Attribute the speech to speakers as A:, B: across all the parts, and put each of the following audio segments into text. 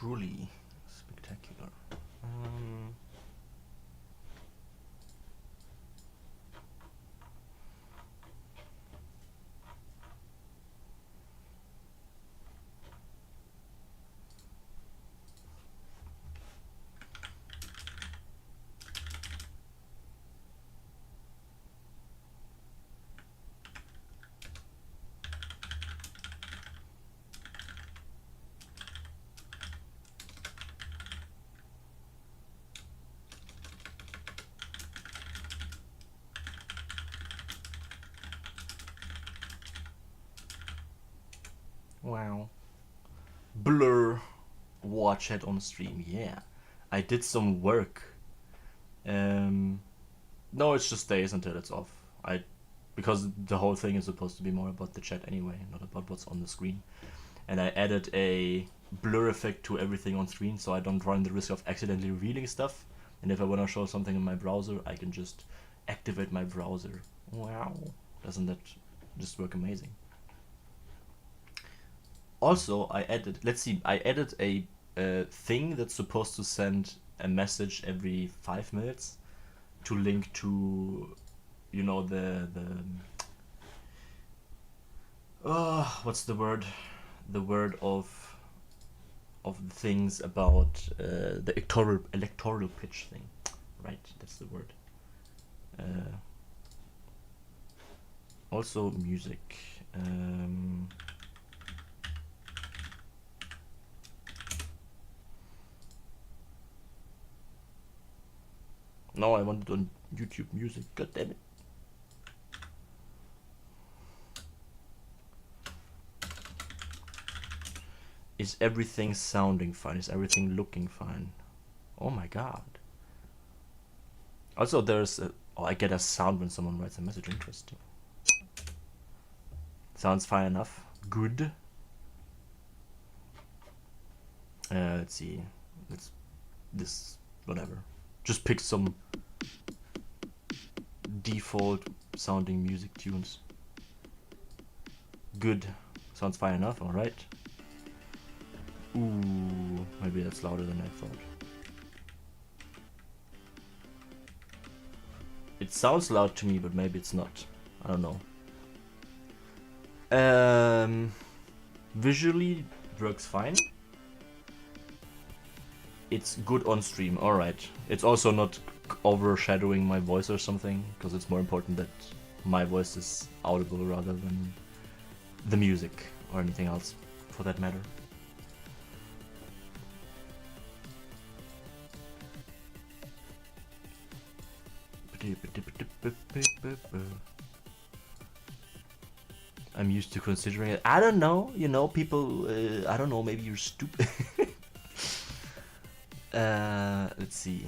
A: truly spectacular. Wow. Blur war chat on stream. Yeah, I did some work. No, it's just stays until it's off. Because the whole thing is supposed to be more about the chat anyway, not about what's on the screen. And I added a blur effect to everything on screen, so I don't run the risk of accidentally revealing stuff. And if I want to show something in my browser, I can just activate my browser. Wow, doesn't that just work amazing? Also, I added a thing that's supposed to send a message every 5 minutes to link to, you know, what's the word? The word of things about the electoral pitch thing, right? That's the word. Also music. No, I want it on YouTube Music. God damn it. Is everything sounding fine? Is everything looking fine? Oh my god. Also, there's I get a sound when someone writes a message. Interesting. Sounds fine enough. Good. Let's see. This whatever. Just pick some default sounding music tunes. Good. Sounds fine enough. All right. Ooh, maybe that's louder than I thought. It sounds loud to me, but maybe it's not. I don't know. Visually works fine. It's good on stream, alright. It's also not overshadowing my voice or something, because it's more important that my voice is audible rather than the music or anything else, for that matter. I'm used to considering it. I don't know, you know, people, I don't know, maybe you're stupid. Let's see.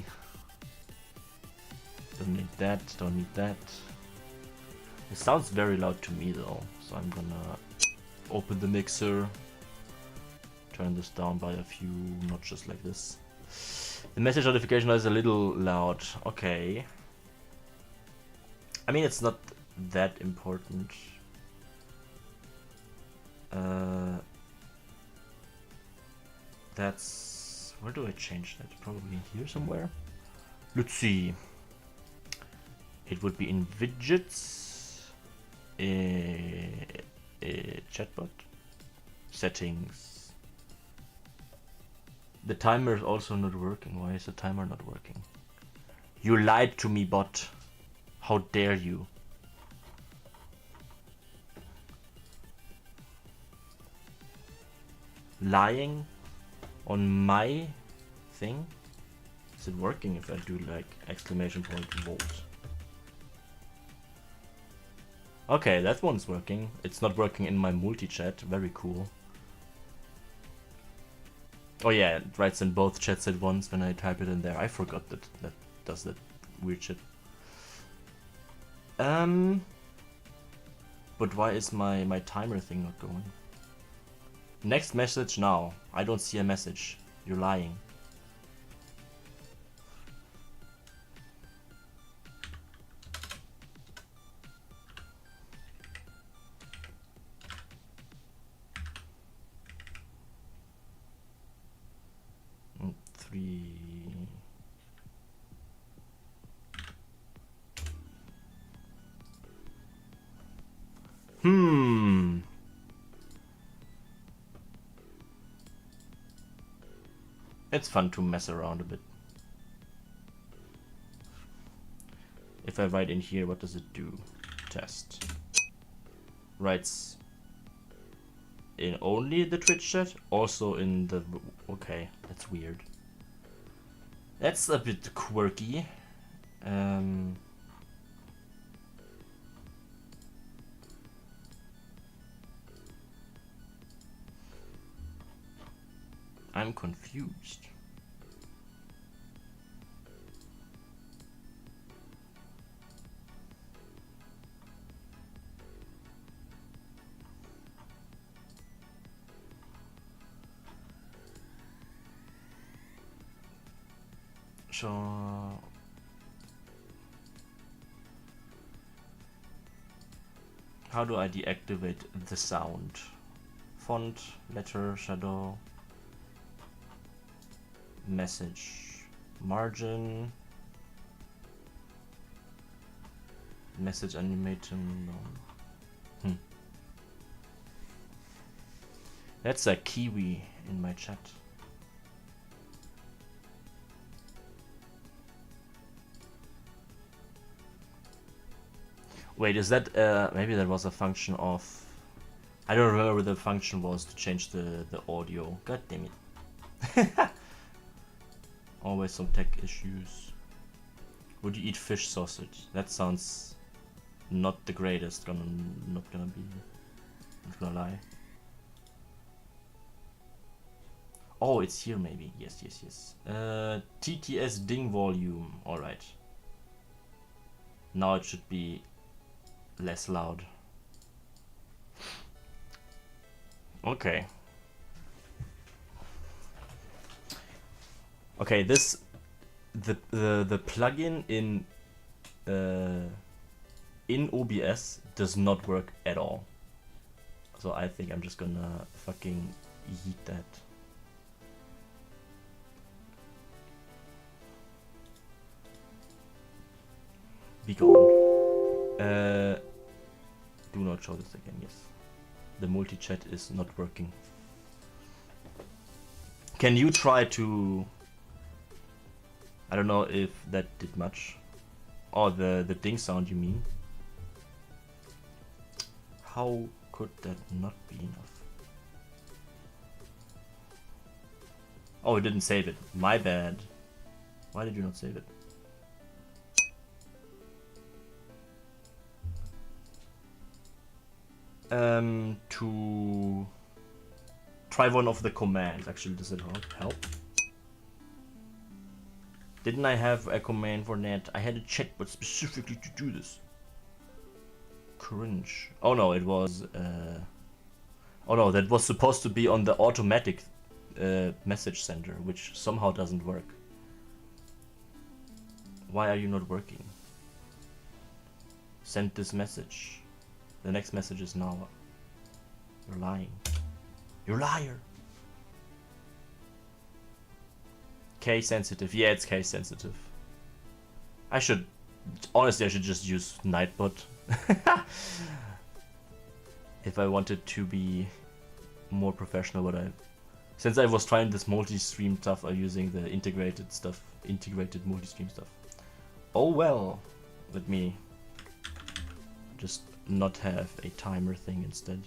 A: Don't need that, don't need that. It sounds very loud to me though, so I'm gonna open the mixer, turn this down by a few notches like this. The message notification is a little loud. Okay. I mean, it's not that important. That's... where do I change that? Probably here somewhere? Let's see. It would be in widgets, chatbot, settings. The timer is also not working. Why is the timer not working? You lied to me, bot. How dare you? Lying on my thing? Is it working if I do like exclamation point volt? Okay, that one's working. It's not working in my multi-chat. Very cool. Oh yeah, it writes in both chats at once when I type it in there. I forgot that that does that weird shit. But why is my timer thing not going? Next message now. I don't see a message. You're lying. It's fun to mess around a bit. If I write in here, what does it do? Test. Writes in only the Twitch chat, also in the... Okay, that's weird. That's a bit quirky. I'm confused. So how do I deactivate the sound? Font, letter, shadow, message, margin, message animation. No. That's a kiwi in my chat. Wait, is that maybe that was a function of... I don't remember what the function was to change the audio. God damn it. Always some tech issues. Would you eat fish sausage? That sounds not the greatest. Not gonna lie. Oh, it's here maybe. Yes. TTS ding volume. Alright. Now it should be less loud. Okay. Okay, this the plugin in OBS does not work at all. So I think I'm just gonna fucking yeet that. Be gone. Do not show this again, yes. The multi-chat is not working. Can you try to... I don't know if that did much. Oh, the ding sound you mean? How could that not be enough? Oh, it didn't save it. My bad. Why did you not save it? To try one of the commands. Actually, does it help? Didn't I have a command for that? I had a chatbot specifically to do this. Cringe. Oh no, it was... Oh no, that was supposed to be on the automatic message sender, which somehow doesn't work. Why are you not working? Send this message. The next message is now. You're lying. You're a liar. Case sensitive. Yeah, it's case sensitive. I should... Honestly, I should just use Nightbot. If I wanted to be more professional, but since I was trying this multi-stream stuff, I'm using the integrated multi-stream stuff. Oh well. Let me just not have a timer thing instead.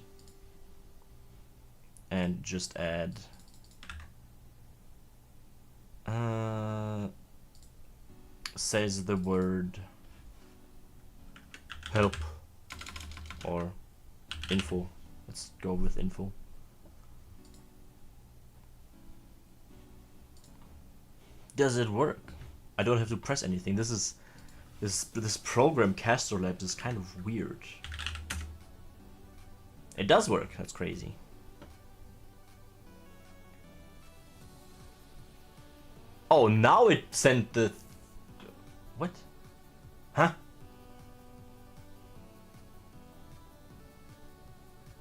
A: And just add says the word help or info. Let's go with info. Does it work? I don't have to press anything. This program Castor Labs is kind of weird. It does work. That's crazy. Oh, now it sent the... What? Huh?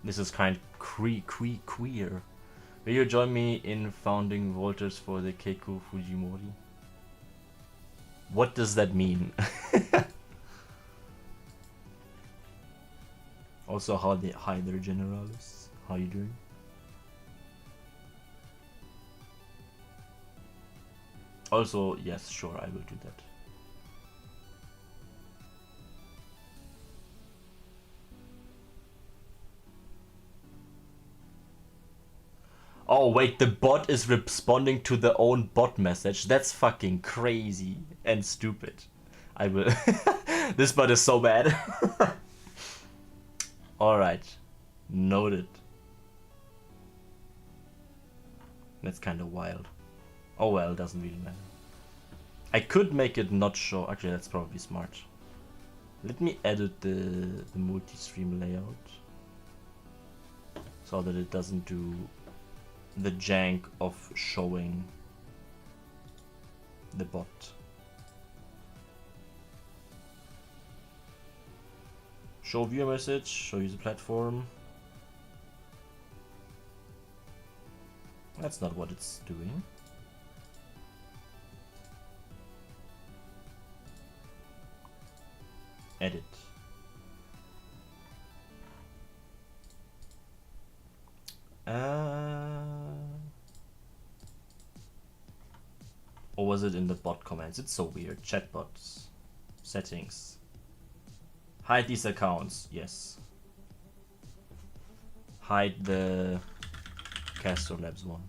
A: This is kind of queer. Will you join me in founding Volters for the Keiko Fujimori? What does that mean? Also, hi there, Generalis. How you doing? Also, yes, sure, I will do that. Oh wait, the bot is responding to the own bot message. That's fucking crazy and stupid. I will. This bot is so bad. Alright. Noted. That's kind of wild. Oh well, doesn't really matter. I could make it not show. Actually, that's probably smart. Let me edit the multi-stream layout so that it doesn't do the jank of showing the bot. Show viewer message, show user platform. That's not what it's doing. Edit. Or was it in the bot comments? It's so weird. Chatbots. Settings. Hide these accounts. Yes. Hide the Castro Labs one.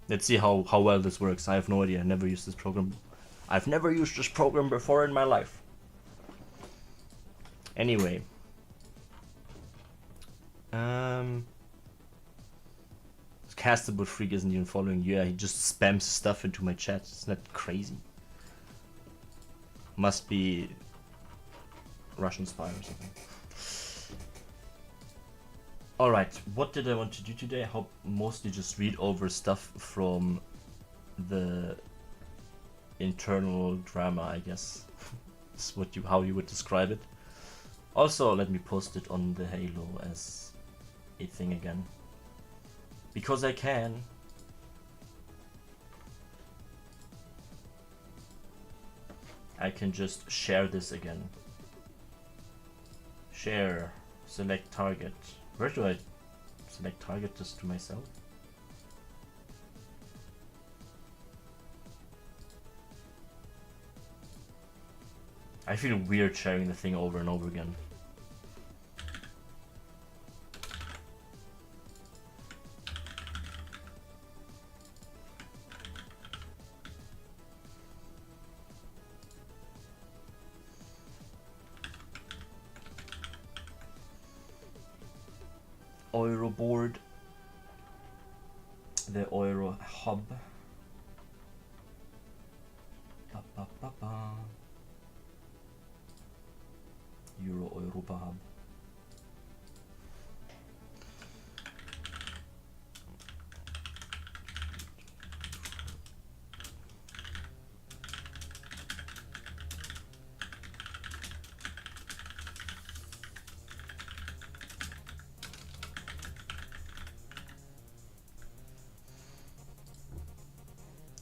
A: Let's see how well this works. I have no idea. I never used this program. I've never used this program before in my life. Anyway. Castable Freak isn't even following you. Yeah, he just spams stuff into my chat. Isn't that crazy? Must be Russian spy or something. Alright, what did I want to do today? I hope mostly just read over stuff from the internal drama, I guess. That's what how you would describe it. Also, let me post it on the Halo as a thing again. Because I can. I can just share this again. Share. Select target. Where do I select target? Just to myself? I feel weird sharing the thing over and over again. Euro board, the Euro hub. Ba, ba, ba, ba. Europa hub.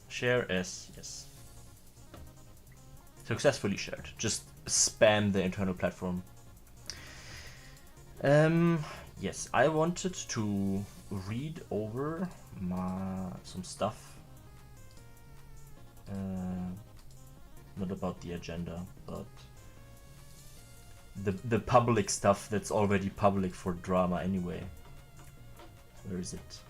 A: Share as, yes. Successfully shared. Just spam the internal platform. Yes, I wanted to read over some stuff. Not about the agenda, but the public stuff that's already public for drama anyway. Where is it?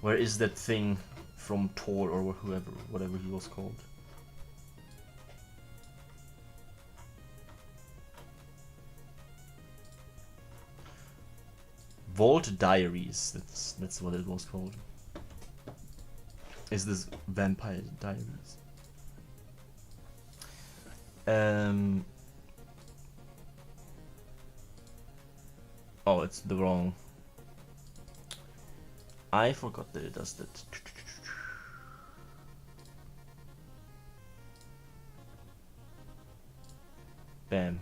A: Where is that thing from Tor or whatever he was called? Vault Diaries. That's what it was called. Is this Vampire Diaries? Oh, it's the wrong. I forgot that it does that. Bam.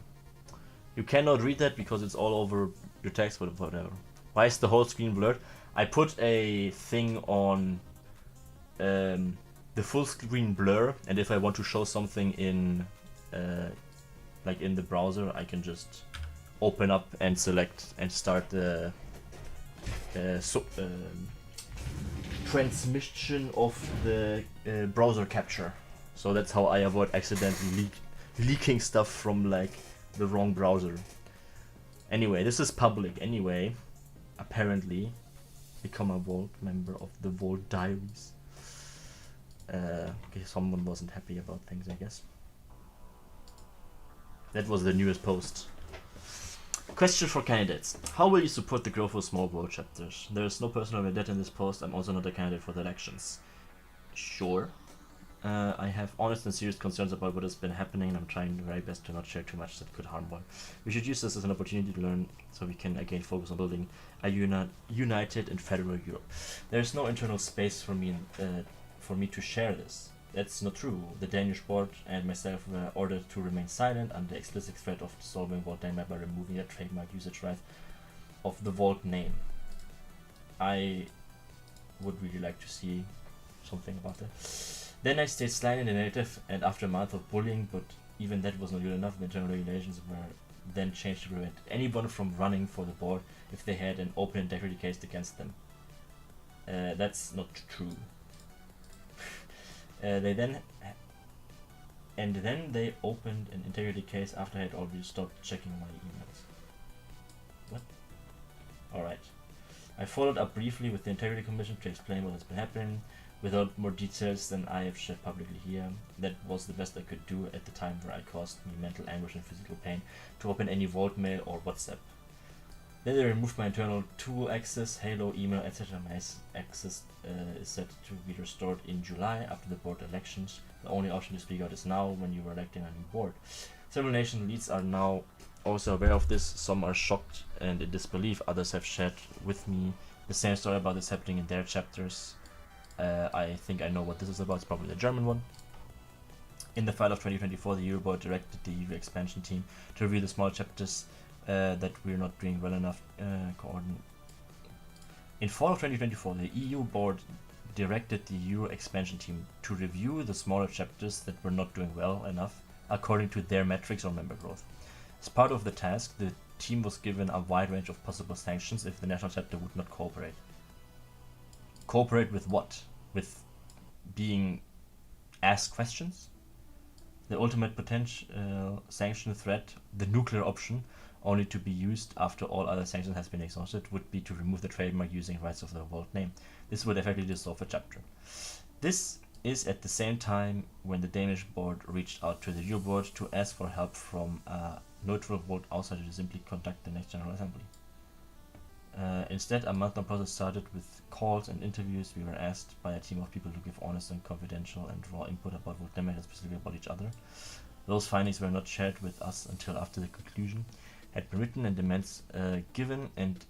A: You cannot read that because it's all over your text, but whatever. Why is the whole screen blurred? I put a thing on the full screen blur, and if I want to show something in like in the browser, I can just open up and select and start the transmission of the browser capture. So that's how I avoid accidentally leaking stuff from like the wrong browser. Anyway, this is public anyway. Apparently, become a Vault member of the Vault Diaries. Okay, someone wasn't happy about things, I guess. That was the newest post. Question for candidates. How will you support the growth of small Vault chapters? There is no personal vendetta in this post. I'm also not a candidate for the elections. Sure. I have honest and serious concerns about what has been happening, and I'm trying my very best to not share too much that could harm Vault. We should use this as an opportunity to learn so we can again focus on building a united and federal Europe. There is no internal space for me to share this. That's not true. The Danish board and myself were ordered to remain silent under explicit threat of dissolving Vault Denmark by removing the trademark usage right of the Vault name. I would really like to see something about that. Then I stayed silent in the narrative, and after a month of bullying, but even that was not good enough, the internal regulations were then changed to prevent anyone from running for the board if they had an open integrity case against them. That's not true. Then they opened an integrity case after I had already stopped checking my emails. What? Alright. I followed up briefly with the Integrity Commission to explain what has been happening, without more details than I have shared publicly here. That was the best I could do at the time, where I caused me mental anguish and physical pain to open any Vault mail or WhatsApp. Then they removed my internal tool access, Halo, email, etc. My access is set to be restored in July after the board elections. The only option to speak out is now, when you are electing a new board. Several nation leads are now also aware of this. Some are shocked and in disbelief. Others have shared with me the same story about this happening in their chapters. I think I know what this is about. It's probably the German one. In the fall of 2024, the EU board directed the EU expansion team to review the small chapters that we're not doing well enough. In fall of 2024, the EU board directed the EU expansion team to review the smaller chapters that were not doing well enough according to their metrics or member growth. As part of the task, the team was given a wide range of possible sanctions if the national chapter would not cooperate. Cooperate with what? With being asked questions? The ultimate potential sanction threat, the nuclear option, only to be used after all other sanctions has been exhausted, would be to remove the trademark using rights of the Vault name. This would effectively dissolve a chapter. This is at the same time when the Danish board reached out to the EU board to ask for help from a neutral Vault outsider to simply conduct the next General Assembly. Instead, a month-long process started with calls and interviews. We were asked by a team of people to give honest and confidential and raw input about Vault Denmark and specifically about each other. Those findings were not shared with us until after the conclusion had been written and demands given, and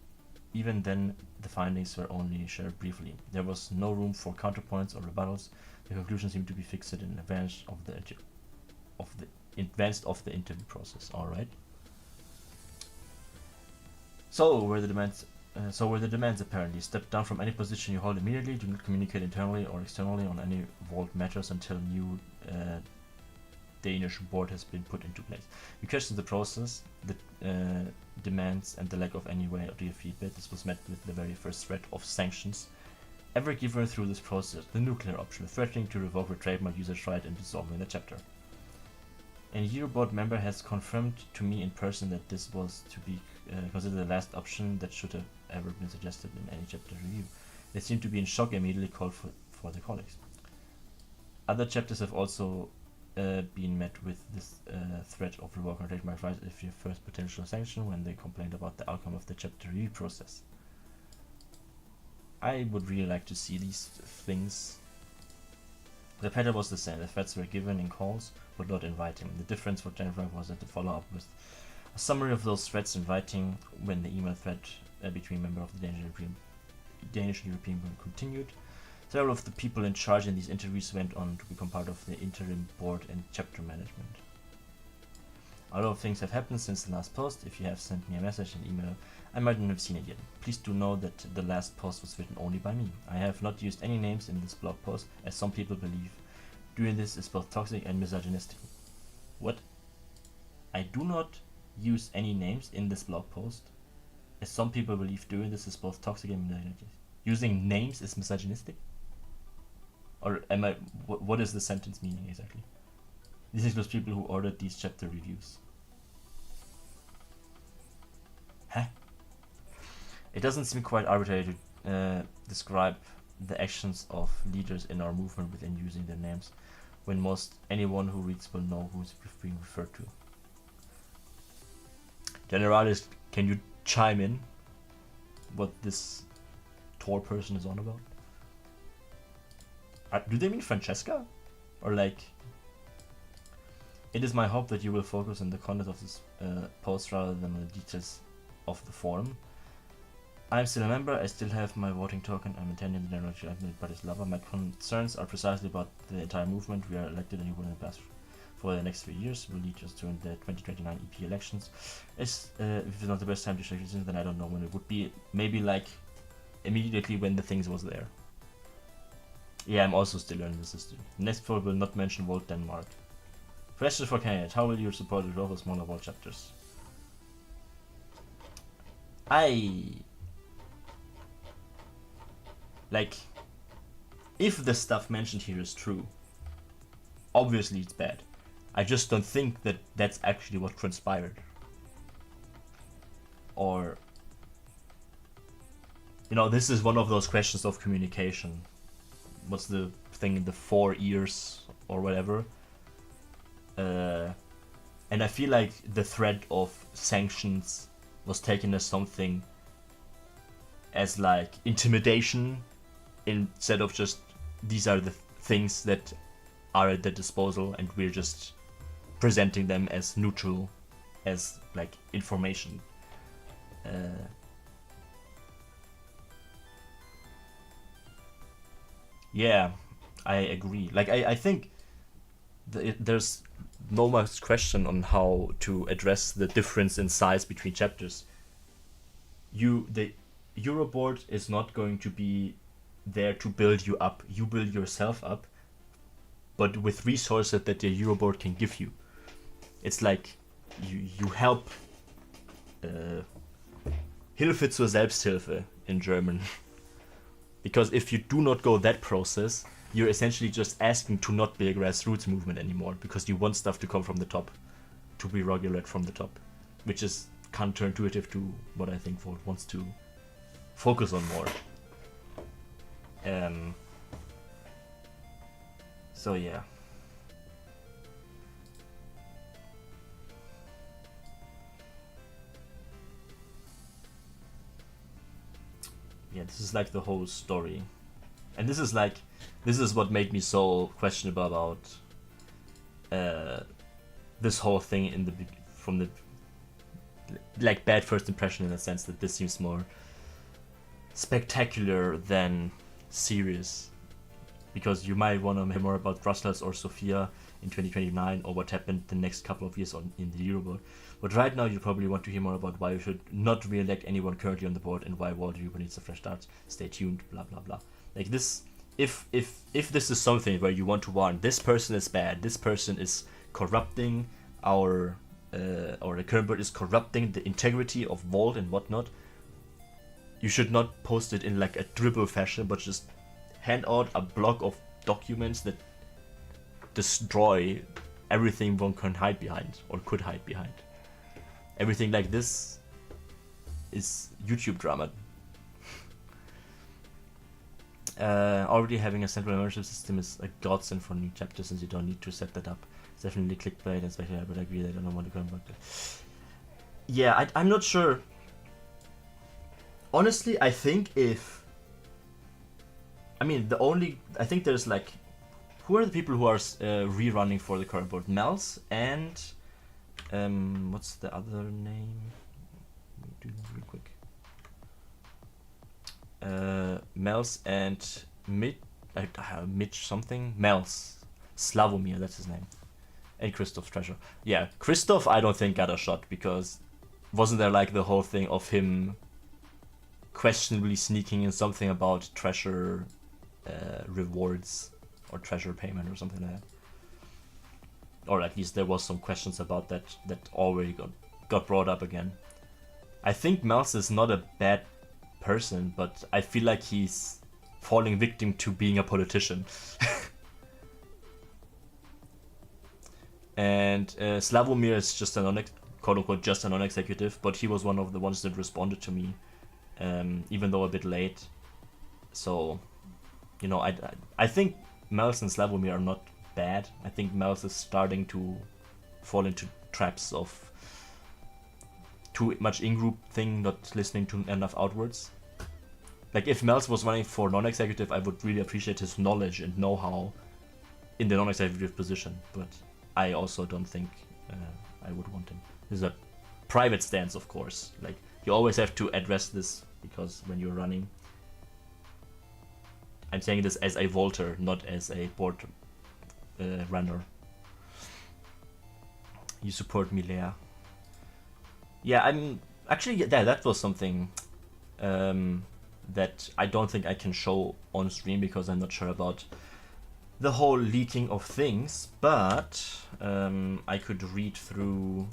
A: even then the findings were only shared briefly. There was no room for counterpoints or rebuttals. The conclusion seemed to be fixed in advance of the interview process. All right. So were the demands. Apparently. Step down from any position you hold immediately. Do not communicate internally or externally on any Vault matters until new Danish board has been put into place. We questioned the process, the demands, and the lack of any way to give feedback. This was met with the very first threat of sanctions ever given through this process, the nuclear option, threatening to revoke the trademark usage right and dissolving the chapter. A EU board member has confirmed to me in person that this was to be considered the last option that should have ever been suggested in any chapter review. They seemed to be in shock and immediately called for their colleagues. Other chapters have also been met with this threat of revoking trademark rights if your first potential sanction when they complained about the outcome of the chapter review process. I would really like to see these things. The pattern was the same. The threats were given in calls, but not in writing. The difference for Jennifer was that the follow-up with a summary of those threats in writing when the email thread between members of the Danish and European Union continued. Several of the people in charge in these interviews went on to become part of the interim board and chapter management. A lot of things have happened since the last post. If you have sent me a message and email, I might not have seen it yet. Please do know that the last post was written only by me. I have not used any names in this blog post, as some people believe. Doing this is both toxic and misogynistic. What? I do not use any names in this blog post, as some people believe doing this is both toxic and misogynistic. Using names is misogynistic? Or am I... What is the sentence meaning exactly? This includes people who ordered these chapter reviews. Huh? It doesn't seem quite arbitrary to describe the actions of leaders in our movement within using their names, when most anyone who reads will know who is being referred to. Generalis, can you chime in what this Tor person is on about? Do they mean Francesca? Or like... It is my hope that you will focus on the content of this post rather than on the details of the forum. I am still a member, I still have my voting token, I'm attending the general election in Bratislava. My concerns are precisely about the entire movement. We are elected and you will pass for the next 3 years. Will lead us during the 2029 EP elections. If it's not the best time to shake decisions, then I don't know when it would be. Maybe like immediately when the things was there. Yeah, I'm also still learning the system. Next poll will not mention World Denmark. Question for Kenneth, how will you support the growth of smaller world chapters? Like, if the stuff mentioned here is true, obviously it's bad. I just don't think that that's actually what transpired. Or, you know, this is one of those questions of communication. What's the thing in the 4 ears or whatever? And I feel like the threat of sanctions was taken as something as like intimidation, instead of just these are the things that are at their disposal and we're just presenting them as neutral, as like information. Yeah, I agree. Like I think there's no much question on how to address the difference in size between chapters. The Euroboard is not going to be there to build you up. You build yourself up, but with resources that the Euroboard can give you. It's like you help Hilfe zur Selbsthilfe in German. Because if you do not go that process, you're essentially just asking to not be a grassroots movement anymore, because you want stuff to come from the top, to be regulated from the top, which is counterintuitive to what I think Volt wants to focus on more. So yeah. Yeah, this is like the whole story. And this is what made me so questionable about this whole thing from the like bad first impression, in the sense that this seems more spectacular than serious, because you might want to hear more about Brussels or Sofia in 2029, or what happened the next couple of years in the Euroboard. But right now you probably want to hear more about why you should not re-elect anyone currently on the board and why World Euroboard needs a fresh start. Stay tuned, blah blah blah. Like this, if this is something where you want to warn, this person is bad, this person is corrupting or the current board is corrupting the integrity of Vault and whatnot, you should not post it in like a dribble fashion, but just hand out a block of documents that destroy everything one can hide behind or could hide behind. Everything like this is YouTube drama. Already having a central membership system is a godsend for new chapters, since you don't need to set that up. It's definitely clickbait, and especially I would agree that I don't want to go back there. Yeah, I'm not sure. Honestly, I think I think there's like, who are the people who are rerunning for the current board? Mels and what's the other name? Let me do that real quick. Mels and Mitch something. Mels Slavomir, that's his name. And Christoph's treasure. Yeah, Christoph I don't think got a shot, because wasn't there like the whole thing of him questionably sneaking in something about treasure rewards or treasure payment or something like that? Or at least there was some questions about that already got brought up again. I think Melz is not a bad person, but I feel like he's falling victim to being a politician. And Slavomir is just a quote-unquote just a non-executive, but he was one of the ones that responded to me, even though a bit late. So, you know, I think Melz and Slavomir are not bad. I think Melz is starting to fall into traps of too much in-group thing, not listening to enough outwards. Like, if Melz was running for non-executive, I would really appreciate his knowledge and know-how in the non-executive position, but I also don't think I would want him. This is a private stance, of course. Like, you always have to address this, because when you're running, I'm saying this as a voter, not as a board runner. You support me, Leia. Yeah, I'm actually, yeah, that was something that I don't think I can show on stream, because I'm not sure about the whole leaking of things, but I could read through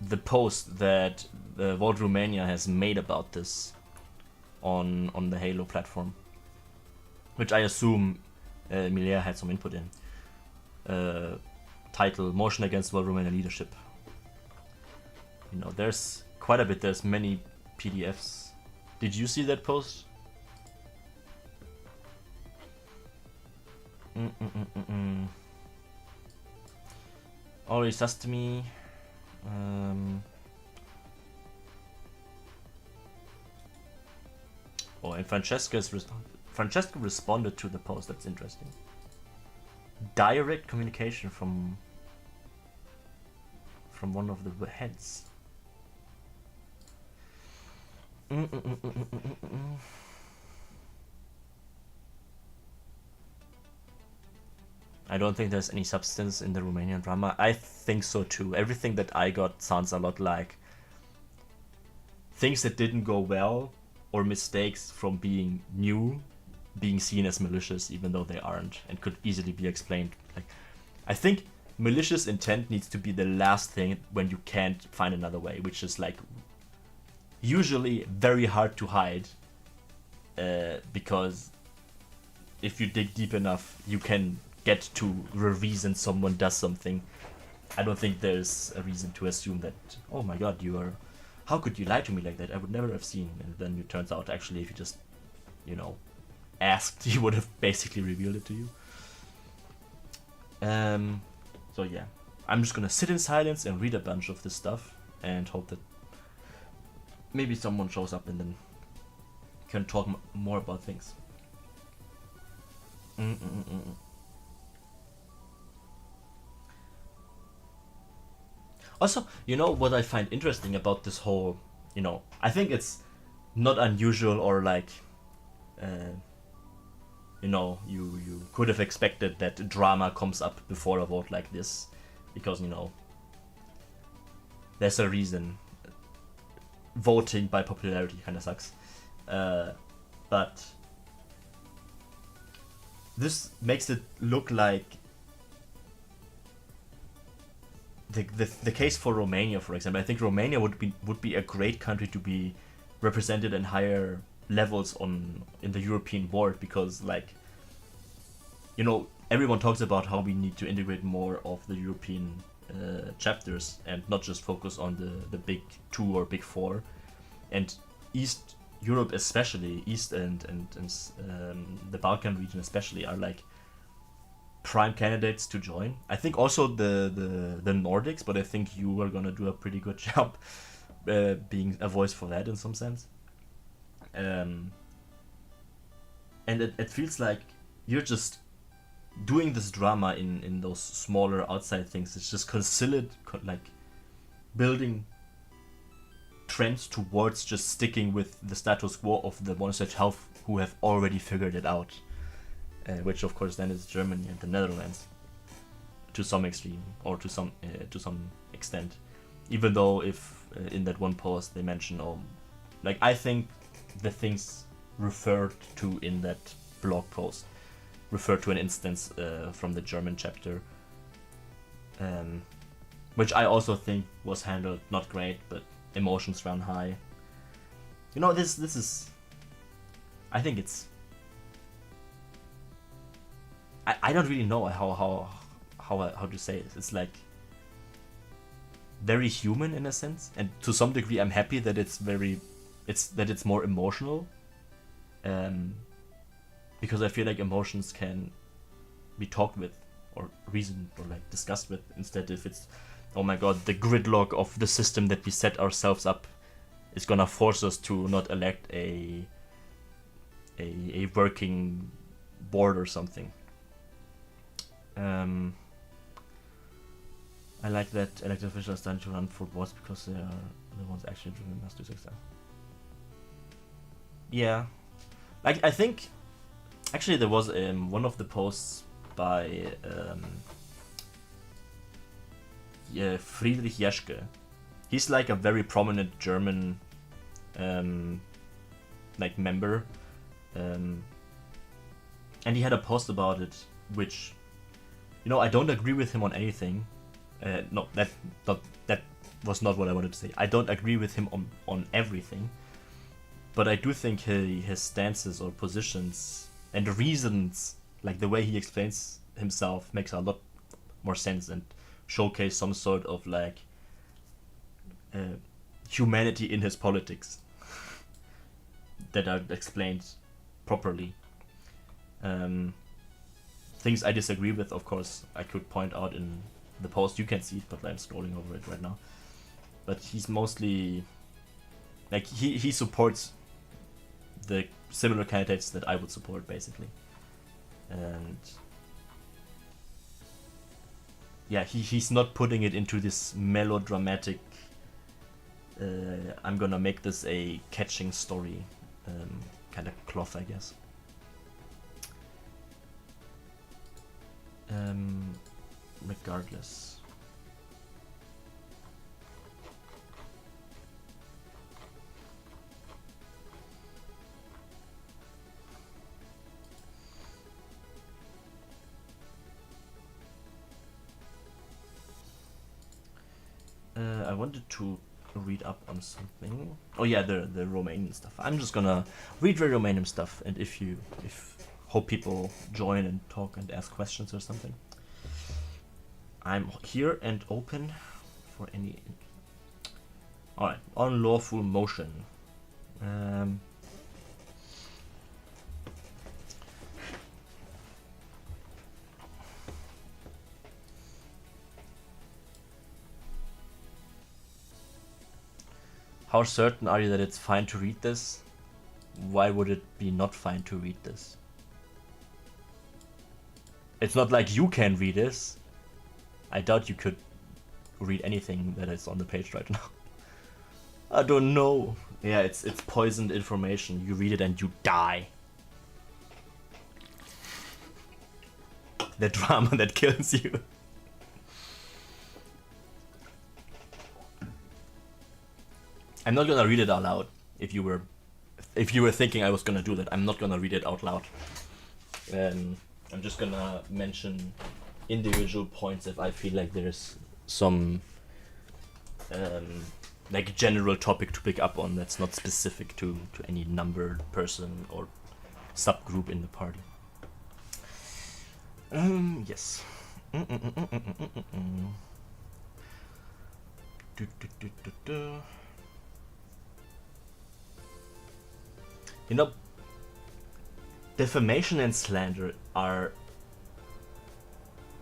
A: the post that the Vote Romania has made about this on the Halo platform, which I assume Milea had some input in. Title: Motion Against Vote Romania Leadership. You know, there's quite a bit, there's many PDFs. Did you see that post? Ori Sastami. Oh, and Francesca responded to the post. That's interesting. Direct communication from one of the heads. I don't think there's any substance in the Romanian drama. I think so too. Everything that I got sounds a lot like things that didn't go well, or mistakes from being new, being seen as malicious even though they aren't, and could easily be explained. Like, I think malicious intent needs to be the last thing when you can't find another way, which is like usually very hard to hide, because if you dig deep enough, you can get to the reason someone does something. I don't think there's a reason to assume that, oh my god, how could you lie to me like that? I would never have seen. And then it turns out, actually, if you just, you know, asked, he would have basically revealed it to you. So yeah, I'm just gonna sit in silence and read a bunch of this stuff and hope that maybe someone shows up and then can talk more about things. Also, you know what I find interesting about this whole, you know, I think it's not unusual, or like, you know, you could have expected that drama comes up before a vote like this, because, you know, there's a reason. Voting by popularity kind of sucks. But this makes it look like the case for Romania, for example. I think Romania would be a great country to be represented in higher levels in the European board, because, like, you know, everyone talks about how we need to integrate more of the European chapters and not just focus on the big two or big four, and East Europe especially, East and the Balkan region especially, are like prime candidates to join. I think also the Nordics, but I think you are gonna do a pretty good job being a voice for that in some sense. And it feels like you're just doing this drama in those smaller outside things. It's just like building trends towards just sticking with the status quo of the ones who have already figured it out, which of course then is Germany and the Netherlands. to some extreme or to some extent. Even though if in that one post they mention, like I think the things referred to in that blog post referred to an instance from the German chapter, which I also think was handled not great, but emotions ran high. You know, this is, I think it's, I don't really know how to say it. It's like very human in a sense, and to some degree I'm happy that it's more emotional, because I feel like emotions can be talked with or reasoned or like discussed with, instead if it's, oh my god, the gridlock of the system that we set ourselves up is gonna force us to not elect a working board or something. I like that elected officials are starting to run for boards because they are the ones actually driven us to success. Yeah, like I think actually there was one of the posts by Friedrich Jeschke. He's like a very prominent German like member, and he had a post about it, which, you know, I don't agree with him on anything. No, that was not what I wanted to say. I don't agree with him on everything, but I do think his stances or positions and reasons, like the way he explains himself, makes a lot more sense and showcase some sort of like humanity in his politics that are explained properly. Things I disagree with, of course, I could point out in the post. You can see it, but I'm scrolling over it right now. But he's mostly like he supports the similar candidates that I would support, basically. And yeah, he's not putting it into this melodramatic I'm gonna make this a catching story kind of cloth, I guess. Regardless. I wanted to read up on something. Oh yeah, the Romanian stuff. I'm just gonna read the Romanian stuff, and if hope people join and talk and ask questions or something. I'm here and open for any. Alright, unlawful motion. How certain are you that it's fine to read this? Why would it be not fine to read this? It's not like you can read this. I doubt you could read anything that is on the page right now. I don't know. Yeah, it's poisoned information. You read it and you die. The drama that kills you. I'm not gonna read it out loud. If you were thinking I was gonna do that, I'm not gonna read it out loud. I'm just gonna mention individual points if I feel like there's some like general topic to pick up on that's not specific to any numbered person or subgroup in the party. Yes. You know, defamation and slander are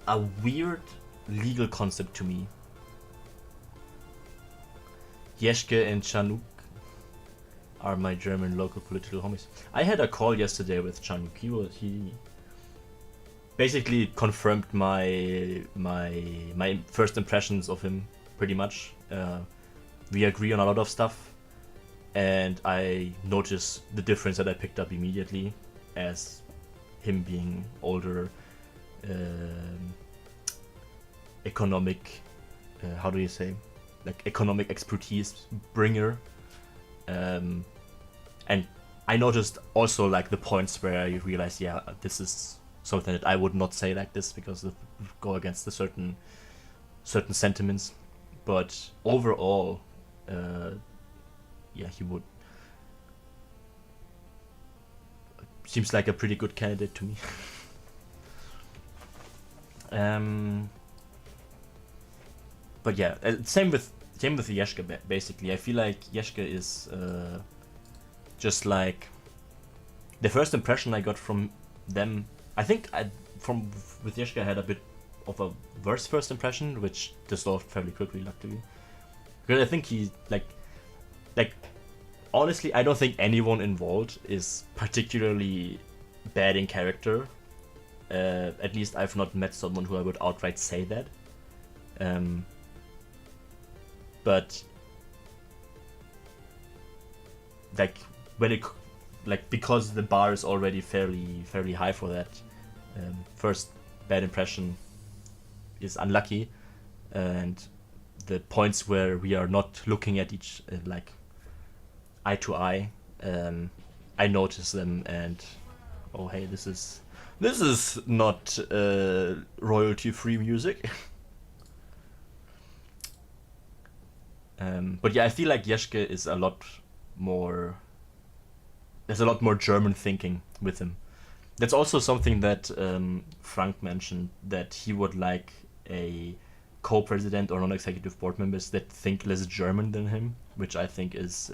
A: a weird legal concept to me. Jeschke and Chanuk are my German local political homies. I had a call yesterday with Chanuk. He basically confirmed my first impressions of him pretty much. We agree on a lot of stuff, and I noticed the difference that I picked up immediately as him being older, economic, how do you say, like economic expertise bringer. And I noticed also like the points where I realized, yeah, this is something that I would not say like this because it would go against the certain sentiments. But overall, yeah, he would seems like a pretty good candidate to me. But yeah, same with Yeshka. Basically, I feel like Yeshka is just like the first impression I got from them. I think with Yeshka I had a bit of a worse first impression, which dissolved fairly quickly, luckily. Because I think he like honestly, I don't think anyone involved is particularly bad in character. At least I've not met someone who I would outright say that. But like when it because the bar is already fairly high for that, first bad impression is unlucky, and the points where we are not looking at each like eye to eye, I notice them and oh hey, this is not royalty free music. But yeah, I feel like Jeschke is a lot more. There's a lot more German thinking with him. That's also something that Frank mentioned, that he would like a co-president or non-executive board members that think less German than him, which I think is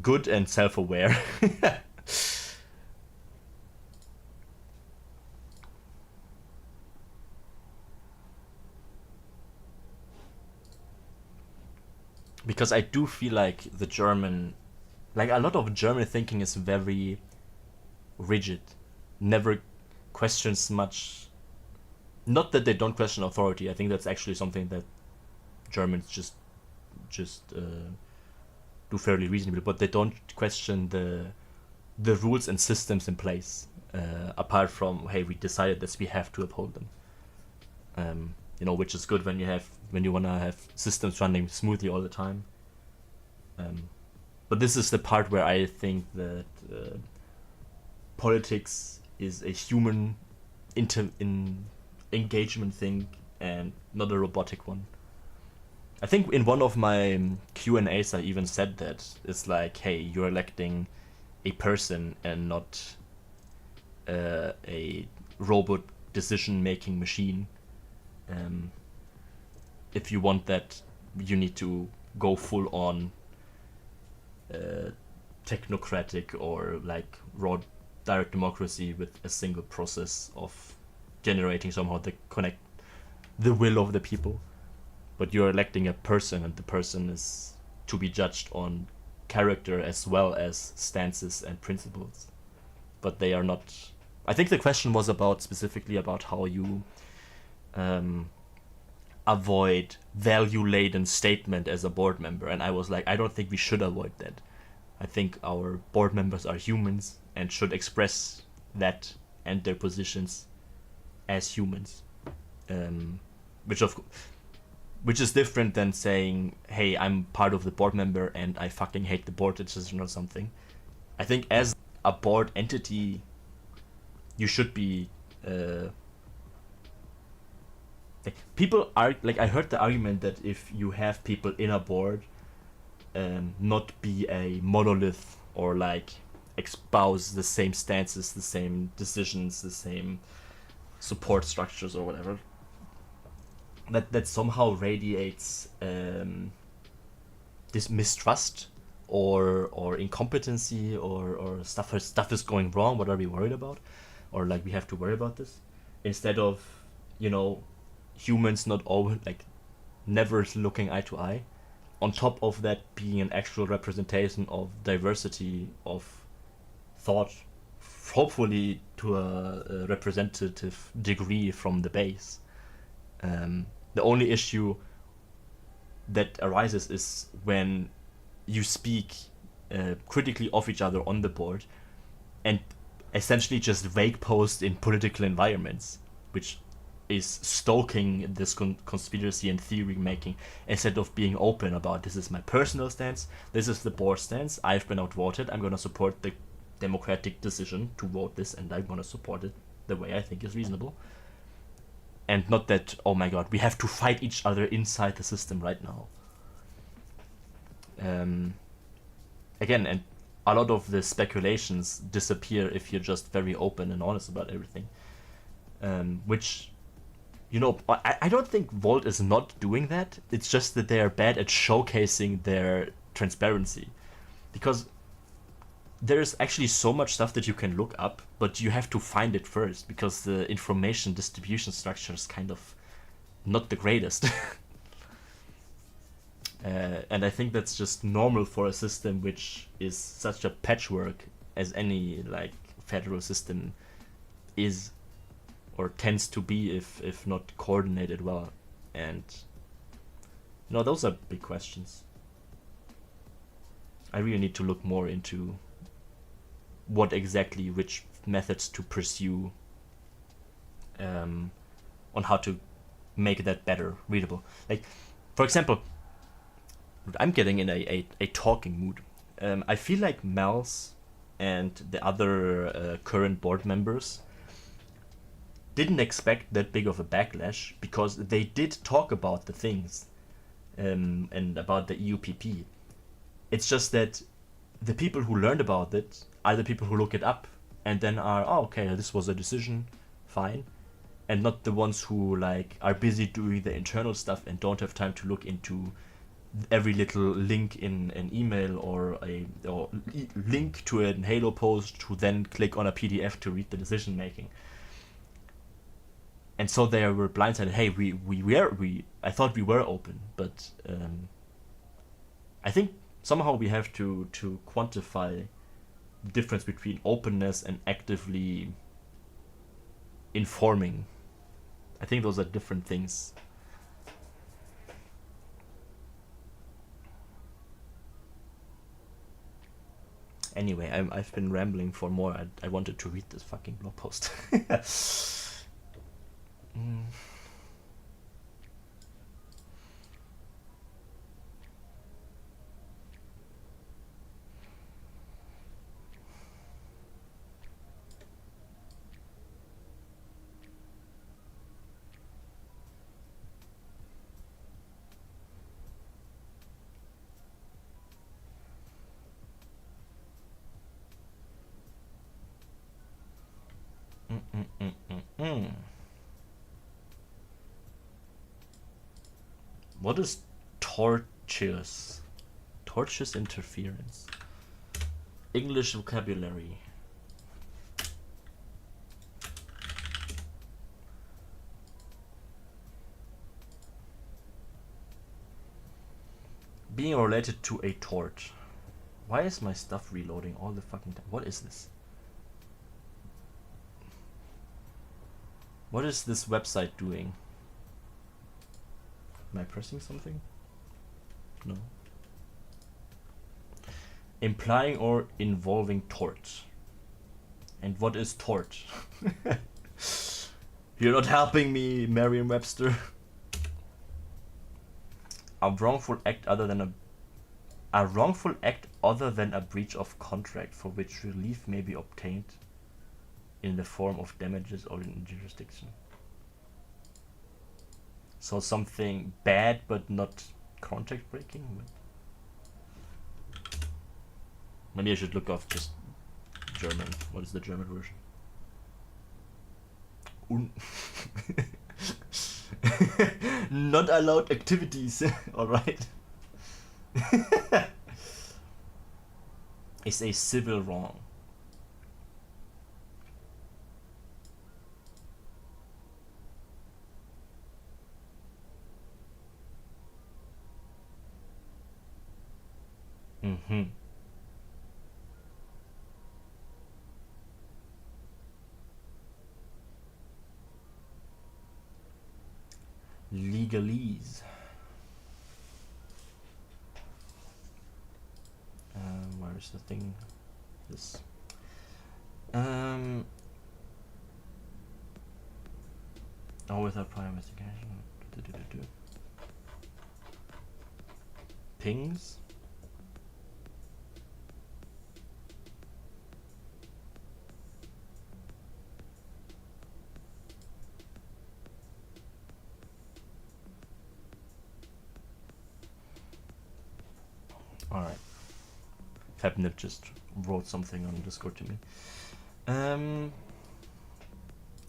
A: good and self-aware. Because I do feel like the German, like a lot of German thinking is very rigid, never questions much. Not that they don't question authority. I think that's actually something that Germans just do fairly reasonably, but they don't question the rules and systems in place. Apart from, hey, we decided this, we have to uphold them. Which is good when you wanna have systems running smoothly all the time. But this is the part where I think that politics is a human engagement thing and not a robotic one. I think in one of my Q&As I even said that it's like, hey, you're electing a person and not a robot decision-making machine. If you want that, you need to go full on technocratic or like raw direct democracy with a single process of generating somehow the will of the people. But you're electing a person, and the person is to be judged on character as well as stances and principles. But they are not. I think the question was specifically about how you avoid value-laden statement as a board member, and I was like, I don't think we should avoid that. I think our board members are humans and should express that and their positions as humans, which is different than saying, hey, I'm part of the board member and I fucking hate the board decision or something. I think as a board entity, you should be people are like, I heard the argument that if you have people in a board, not be a monolith or like espouse the same stances, the same decisions, the same support structures or whatever, that somehow radiates this mistrust or incompetency or stuff is going wrong. What are we worried about? Or like, we have to worry about this, instead of humans not always like never looking eye to eye. On top of that, being an actual representation of diversity of thought, hopefully to a representative degree from the base. The only issue that arises is when you speak critically of each other on the board and essentially just vague post in political environments, which is stoking this conspiracy and theory making instead of being open about this is my personal stance, this is the board stance, I've been outvoted, I'm going to support the democratic decision to vote this, and I'm going to support it the way I think is reasonable. And not that, oh my god, we have to fight each other inside the system right now. Again, and a lot of the speculations disappear if you're just very open and honest about everything. Which, you know, I don't think Volt is not doing that. It's just that they are bad at showcasing their transparency. Because there's actually so much stuff that you can look up, but you have to find it first, because the information distribution structure is kind of not the greatest. And I think that's just normal for a system which is such a patchwork as any like federal system is, or tends to be, if not coordinated well. And you know, those are big questions. I really need to look more into what exactly, which methods to pursue on how to make that better readable. Like, for example, I'm getting in a talking mood. I feel like Mels and the other current board members didn't expect that big of a backlash, because they did talk about the things and about the EUPP. It's just that the people who learned about it are the people who look it up and then are, oh, okay, this was a decision, fine, and not the ones who like are busy doing the internal stuff and don't have time to look into every little link in an email or link to a Halo post to then click on a PDF to read the decision making. And so they were blindsided. Hey, I thought we were open, but I think somehow we have to quantify the difference between openness and actively informing. I think those are different things. Anyway, I've been rambling for more. I wanted to read this fucking blog post. What is tortuous? Tortuous interference. English vocabulary. Being related to a tort. Why is my stuff reloading all the fucking time? What is this? What is this website doing? Am I pressing something? No. Implying or involving tort. And what is tort? You're not helping me, Merriam-Webster. A wrongful act other than a wrongful act other than a breach of contract for which relief may be obtained in the form of damages or in jurisdiction. So something bad but not contract breaking? Maybe I should look up just German. What is the German version? Not allowed activities. Alright. Is a civil wrong. Legalese. Where is the thing? This. Oh, without prior investigation. Pings? Alright. Fabnip just wrote something on Discord to me.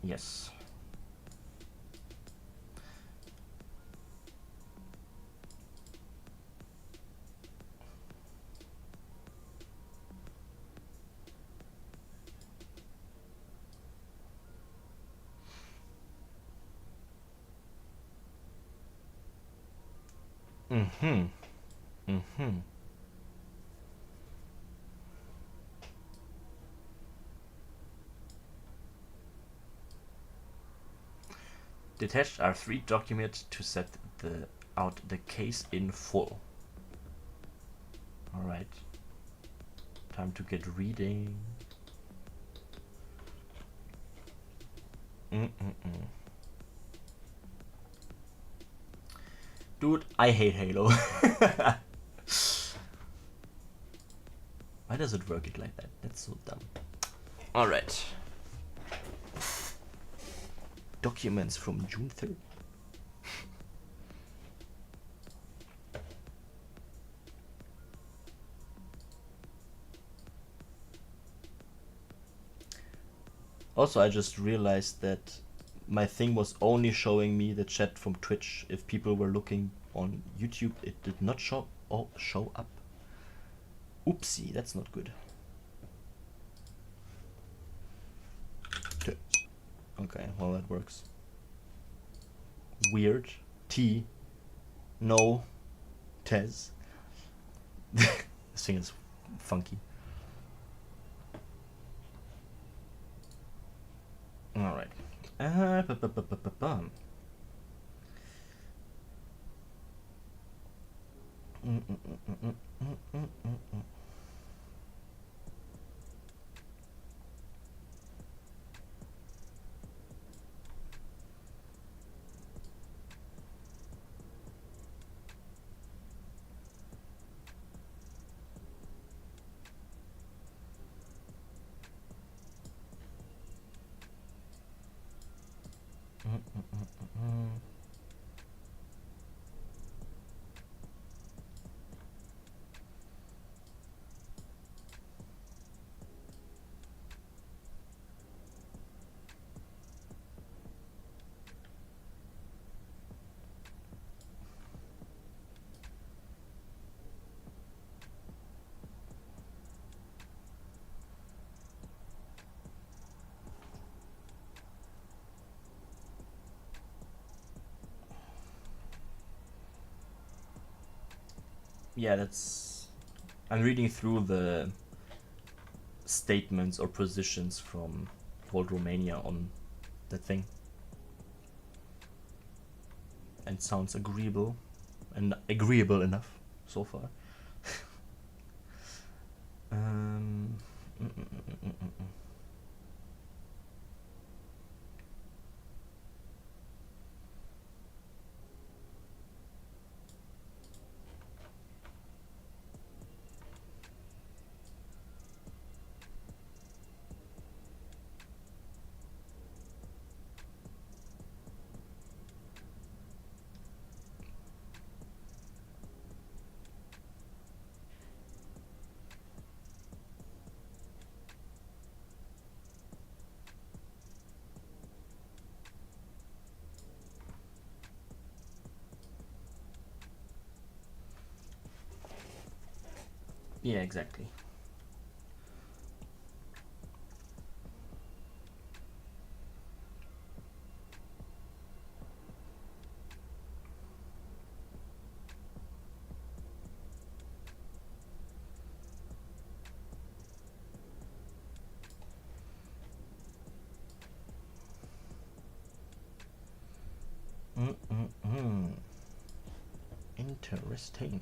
A: Yes. Mm-hmm. Mm-hmm. Detached R3 document to set out the case in full. Alright. Time to get reading. Dude, I hate Halo. Why does it work like that? That's so dumb. Alright. Documents from June 3rd. Also, I just realized that my thing was only showing me the chat from Twitch. If people were looking on YouTube, it did not show up. Oopsie, that's not good. Okay, well that works. Weird. T. No. Tez. This thing is funky. Alright. Yeah, that's... I'm reading through the statements or positions from World Romania on that thing. And sounds agreeable. And agreeable enough so far. Yeah, exactly. Interesting.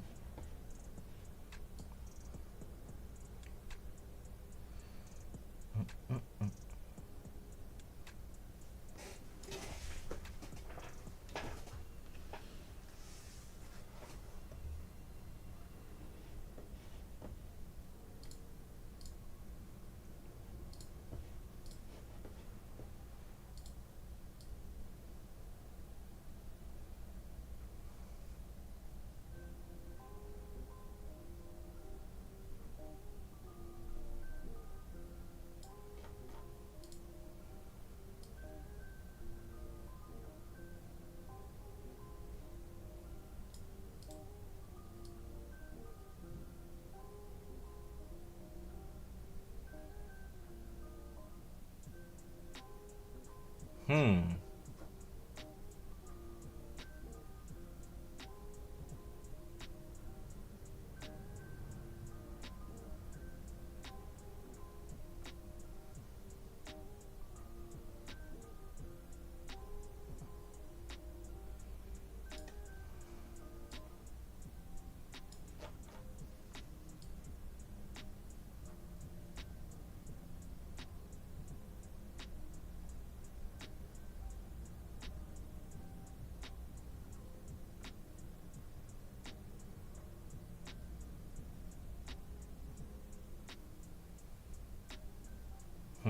A: Hmm.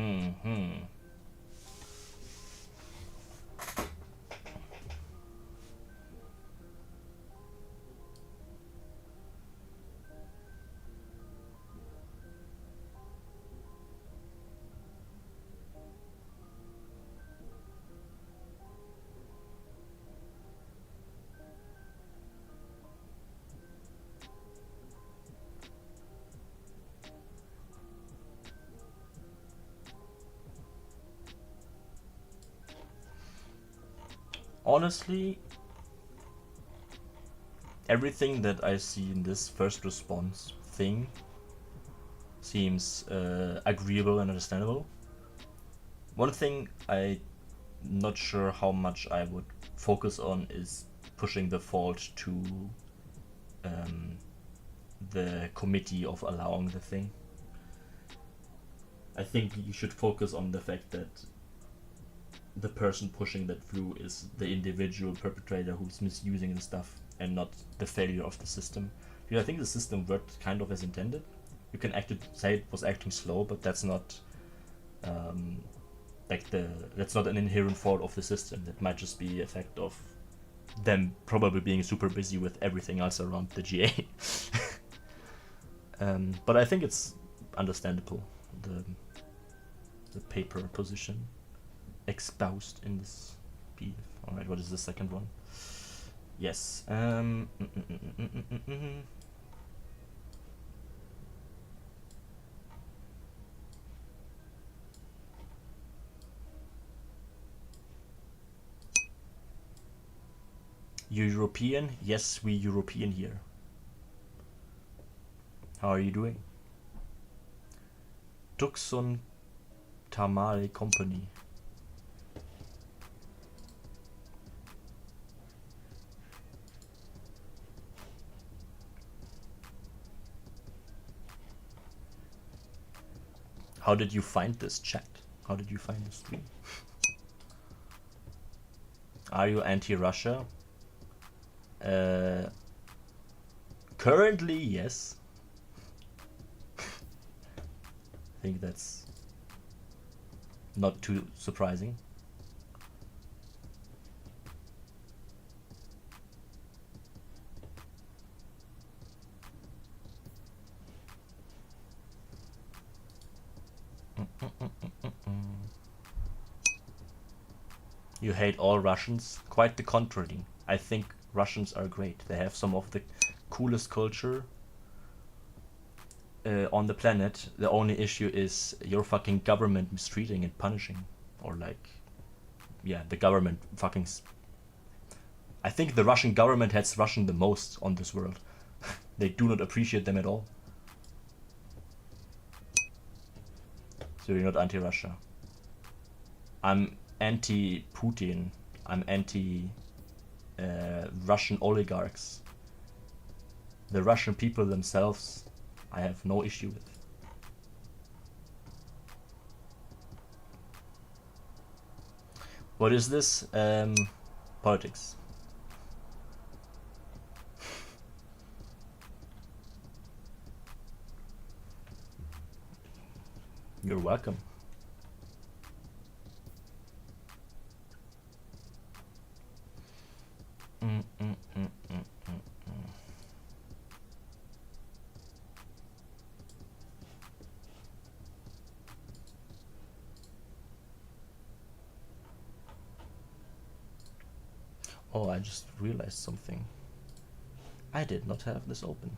A: Hmm. Honestly, everything that I see in this first response thing seems agreeable and understandable. One thing I'm not sure how much I would focus on is pushing the fault to um, the committee of allowing the thing. I think you should focus on the fact that the person pushing that through is the individual perpetrator who's misusing the stuff and not the failure of the system. Because I think the system worked kind of as intended. You can say it was acting slow, but that's not that's not an inherent fault of the system. That might just be effect of them probably being super busy with everything else around the GA. But I think it's understandable, the paper position espoused in this PDF. Alright, what is the second one? Yes. You European? Yes, we European here. How are you doing? Tucson Tamale Company. How did you find this chat? How did you find the stream? Are you anti-Russia? Currently, yes. I think that's not too surprising. You hate all Russians? Quite the contrary. I think Russians are great. They have some of the coolest culture on the planet. The only issue is your fucking government mistreating and punishing. Or like, yeah, the government fucking... I think the Russian government hates Russian the most on this world. They do not appreciate them at all. So you're not anti-Russia. I'm anti-Putin. I'm anti Russian oligarchs. The Russian people themselves, I have no issue with. What is this? Politics. You're welcome. Oh, I just realized something. I did not have this open.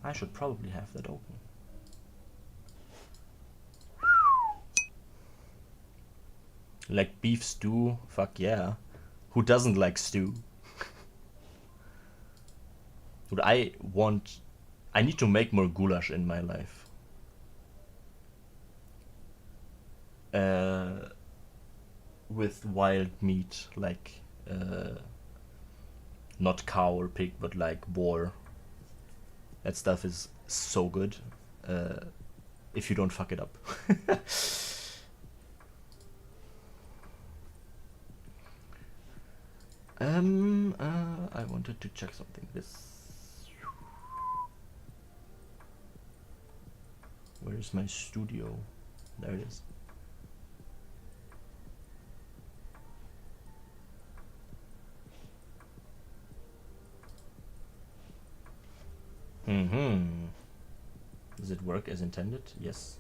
A: I should probably have that open. Like beef stew? Fuck yeah. Who doesn't like stew? Dude, I need to make more goulash in my life. Uh, with wild meat, like not cow or pig, but like boar. That stuff is so good. Uh, if you don't fuck it up. I wanted to check something. Where is my studio? There it is. Mm-hmm. Does it work as intended? Yes.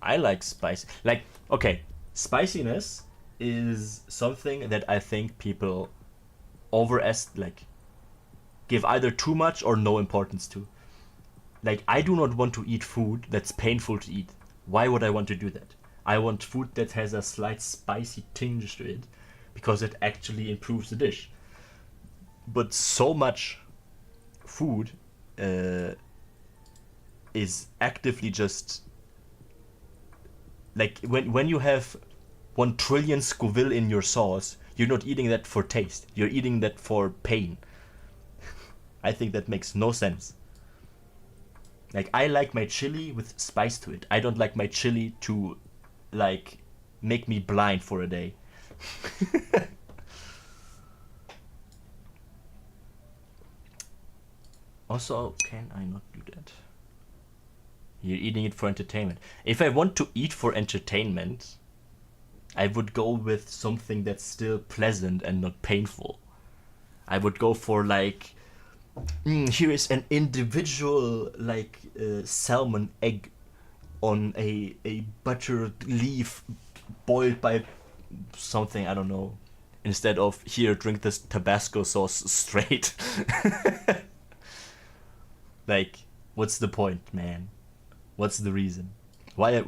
A: I like spice. Like, okay, spiciness is something that I think people like give either too much or no importance to. Like, I do not want to eat food that's painful to eat. Why would I want to do that? I want food that has a slight spicy tinge to it because it actually improves the dish. But so much food uh, is actively just like when you have 1 trillion Scoville in your sauce, you're not eating that for taste. You're eating that for pain. I think that makes no sense. Like, I like my chili with spice to it. I don't like my chili to, like, make me blind for a day. Also, can I not do that? You're eating it for entertainment. If I want to eat for entertainment, I would go with something that's still pleasant and not painful. I would go for, like, here is an individual, like, salmon egg on a buttered leaf boiled by something, I don't know. Instead of, here, drink this Tabasco sauce straight. Like, what's the point, man? What's the reason? Why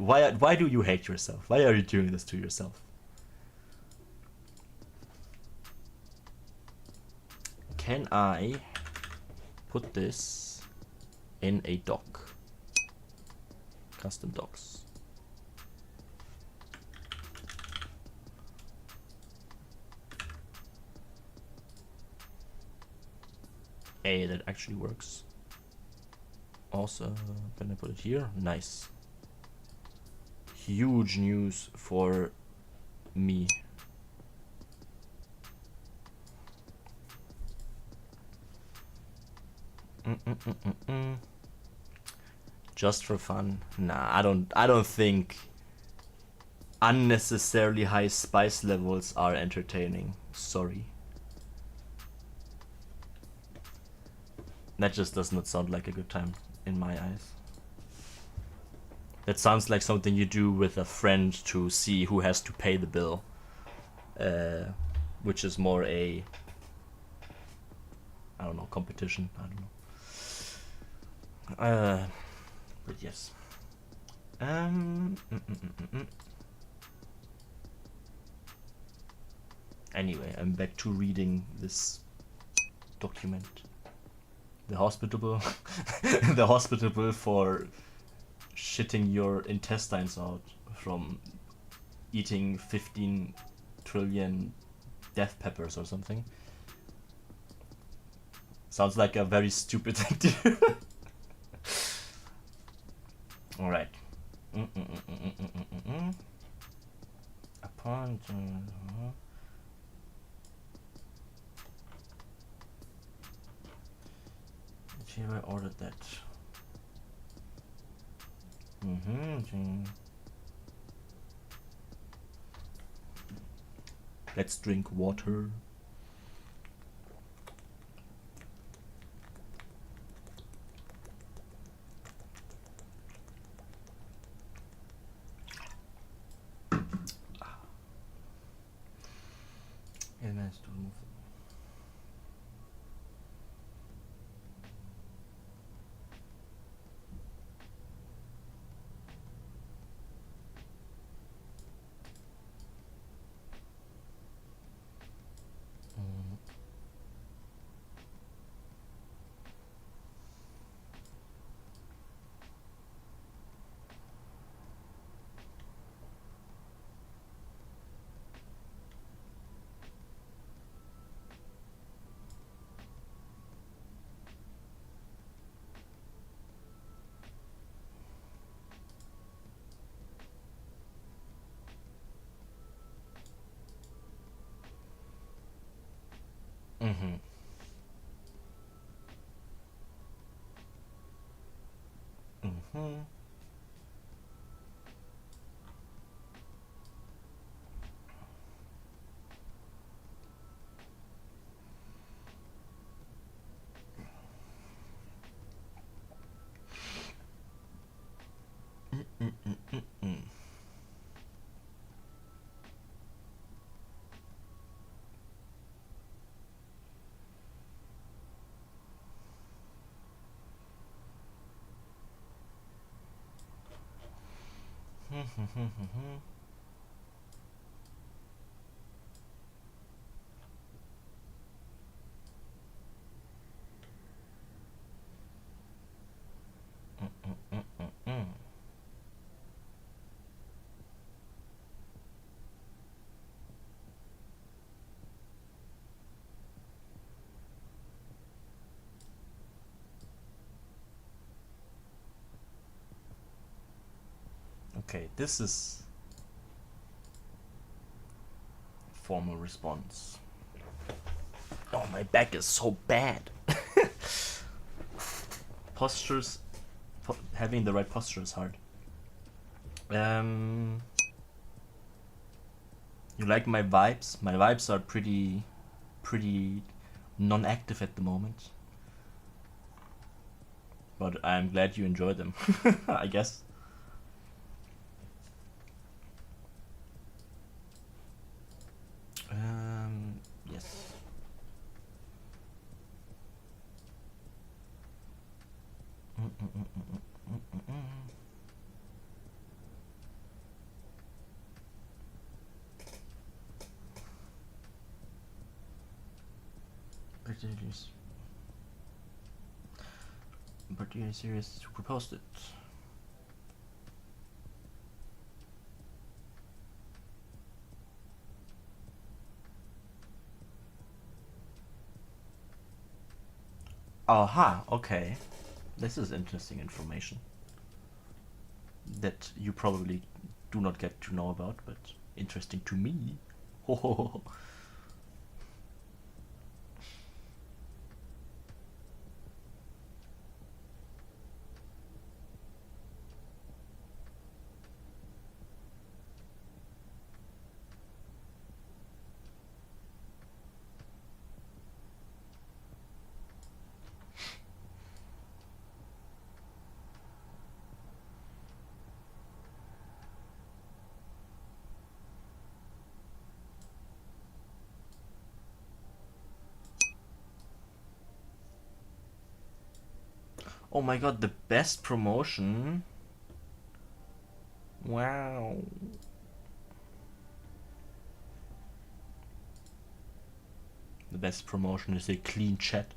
A: do you hate yourself? Why are you doing this to yourself? Can I put this in a dock? Custom docks. Hey, that actually works. Also, can I put it here? Nice. Huge news for me. Just for fun? Nah, I don't think unnecessarily high spice levels are entertaining. Sorry. That just does not sound like a good time in my eyes. That sounds like something you do with a friend to see who has to pay the bill. Which is more a, I don't know, competition. I don't know. But yes. Anyway, I'm back to reading this document. The hospitable, the hospitable for shitting your intestines out from eating 15 trillion death peppers or something. Sounds like a very stupid thing to do. Alright. Upon... Here I ordered that. Let's drink water. Mm-hmm. Mm-hmm. Mm-mm-mm-mm-mm. Mm-mm-mm-mm. Okay, this is formal response. Oh, my back is so bad. Postures, having the right posture is hard. Um, you like my vibes? My vibes are pretty non-active at the moment, but I'm glad you enjoy them. I guess. Yes. Mm-mm-mm-mm-mm-mm-mm. But it is. But you're serious to propose it. Aha, okay. This is interesting information that you probably do not get to know about, but interesting to me. Oh my god, the best promotion. Wow. The best promotion is a clean chat.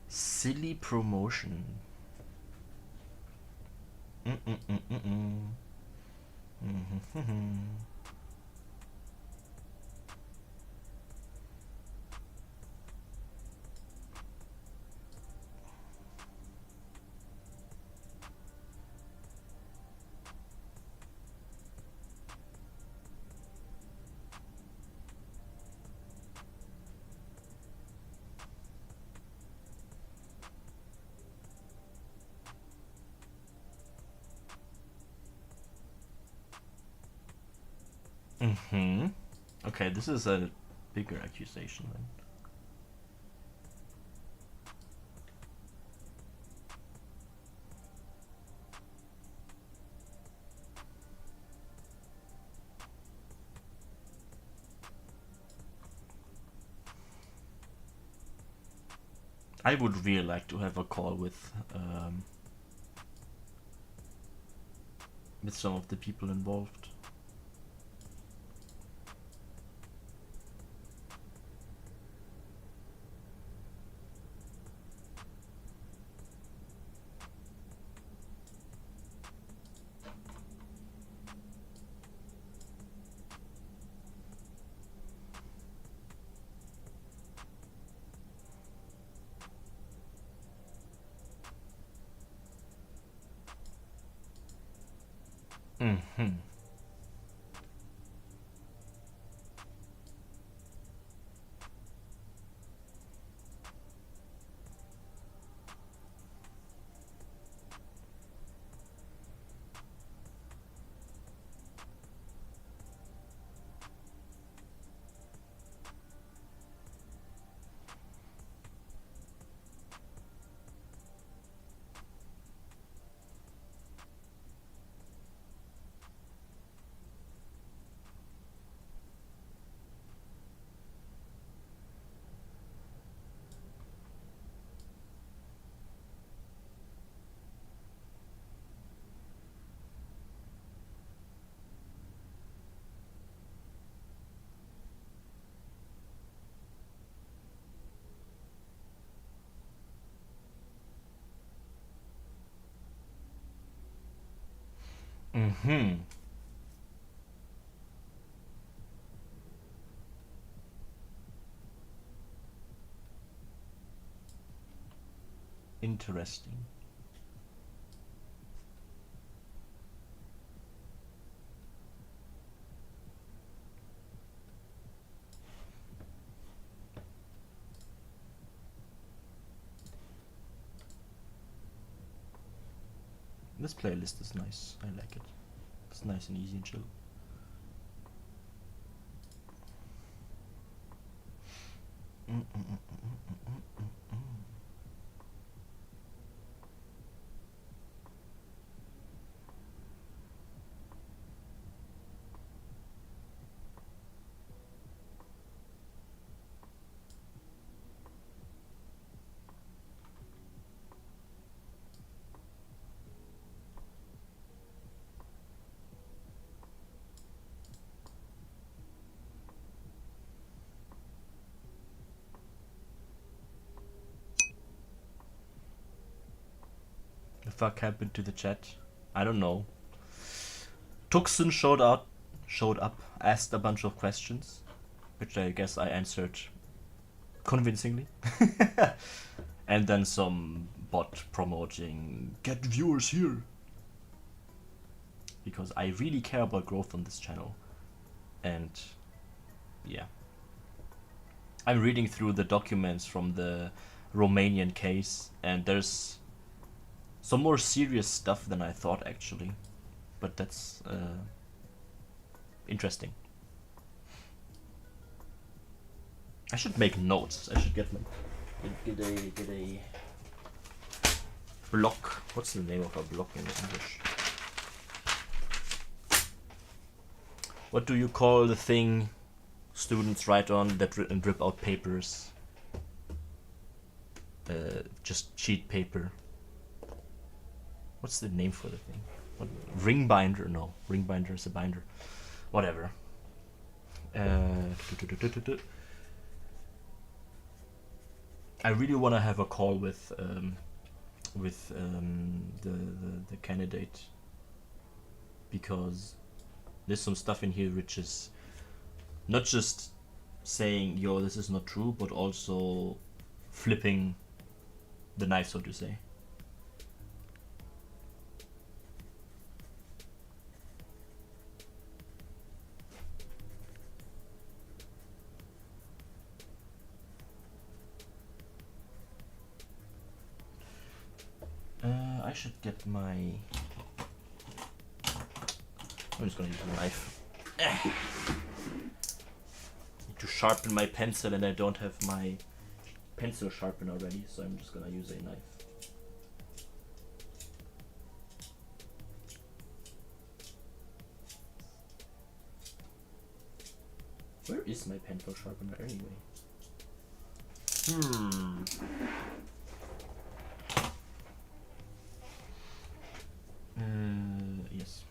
A: Silly promotion. Mm-mm-mm-mm-mm. Mm-hmm. Mm-hmm. Okay, this is a bigger accusation then. I would really like to have a call with some of the people involved. Mm-hmm. Mm-hmm. Interesting. This playlist is nice. I like it. It's nice and easy and chill. The fuck happened to the chat? I don't know. Tuxen showed up, asked a bunch of questions, which I guess I answered convincingly. And then some bot promoting get viewers here. Because I really care about growth on this channel. And yeah. I'm reading through the documents from the Romanian case, and there's some more serious stuff than I thought actually. But that's interesting. I should make notes. I should get a block. What's the name of a block in English? What do you call the thing students write on that and rip out papers? Just sheet paper. What's the name for the thing? What, ring binder? No, ring binder is a binder. Whatever. I really want to have a call with the candidate, because there's some stuff in here which is not just saying yo this is not true, but also flipping the knife, so to say. I should get my... I'm just gonna use a knife. Need to sharpen my pencil and I don't have my pencil sharpener already, so I'm just gonna use a knife. Where is my pencil sharpener anyway? Yes.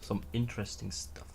A: Some interesting stuff.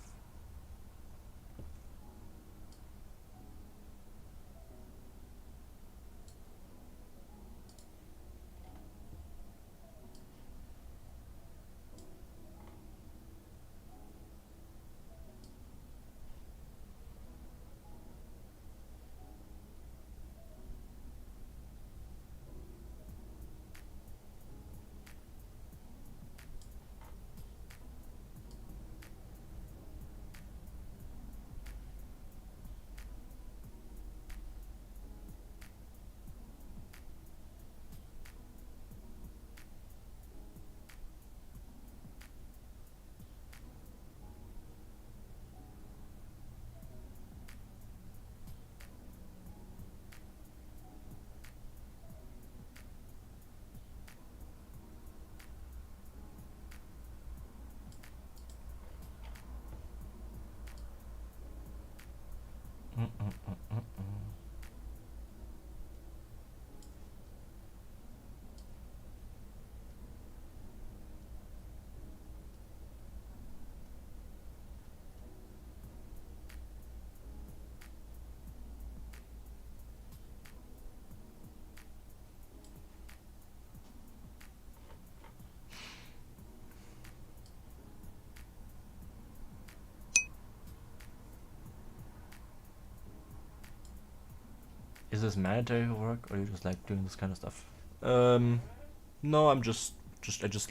A: Is this mandatory work, or you just like doing this kind of stuff? No, I just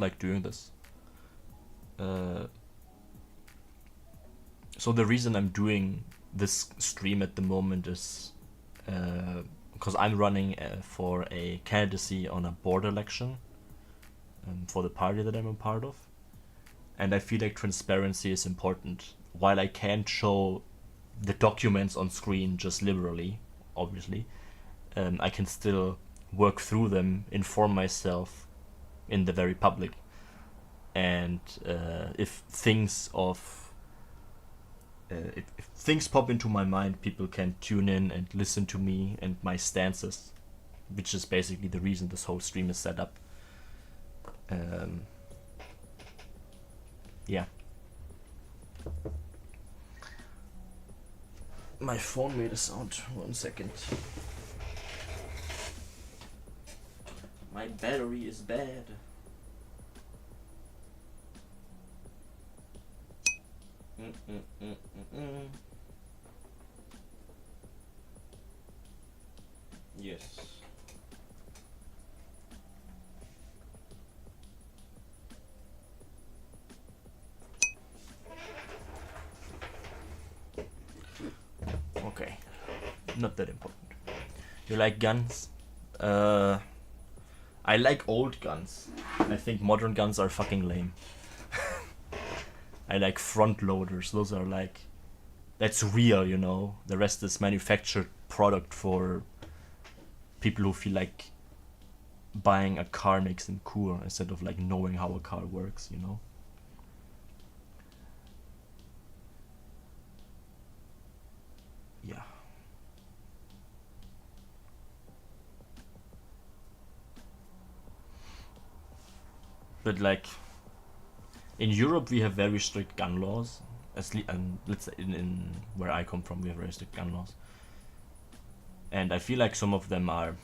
A: like doing this. So the reason I'm doing this stream at the moment is because I'm running for a candidacy on a board election for the party that I'm a part of, and I feel like transparency is important. While I can't show the documents on screen just liberally, obviously, I can still work through them, inform myself in the very public, and if things pop into my mind, people can tune in and listen to me and my stances, which is basically the reason this whole stream is set up. Yeah. My phone made a sound. 1 second. My battery is bad. Yes. Okay. Not that important. You like guns? I like old guns. I think modern guns are fucking lame. I like front loaders. Those are like, that's real, you know. The rest is manufactured product for people who feel like buying a car makes them cool instead of like knowing how a car works, you know. Yeah. But like, in Europe we have very strict gun laws. And let's say in where I come from, we have very strict gun laws. And I feel like some of them are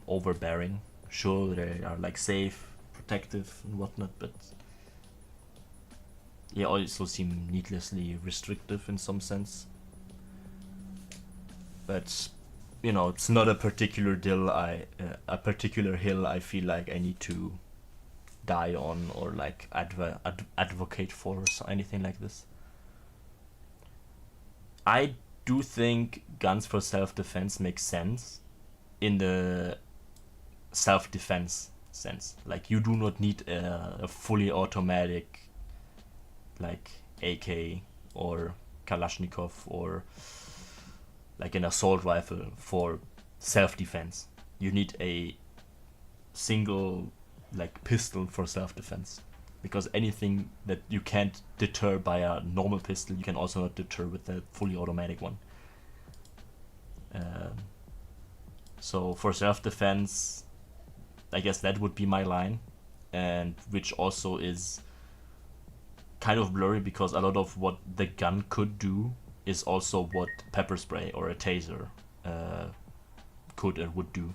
A: overbearing. Sure, they are like safe, protective and whatnot, but yeah, also seem needlessly restrictive in some sense. But you know, it's not a particular hill I feel like I need to die on or like advocate for or anything like this. I do think guns for self-defense make sense in the self-defense sense. Like, you do not need a fully automatic like AK or Kalashnikov or like an assault rifle for self-defense. You need a single like pistol for self-defense, because anything that you can't deter by a normal pistol, you can also not deter with a fully automatic one. So for self-defense, I guess that would be my line. and which also is kind of blurry because a lot of what the gun could do is also what pepper spray or a taser could and would do.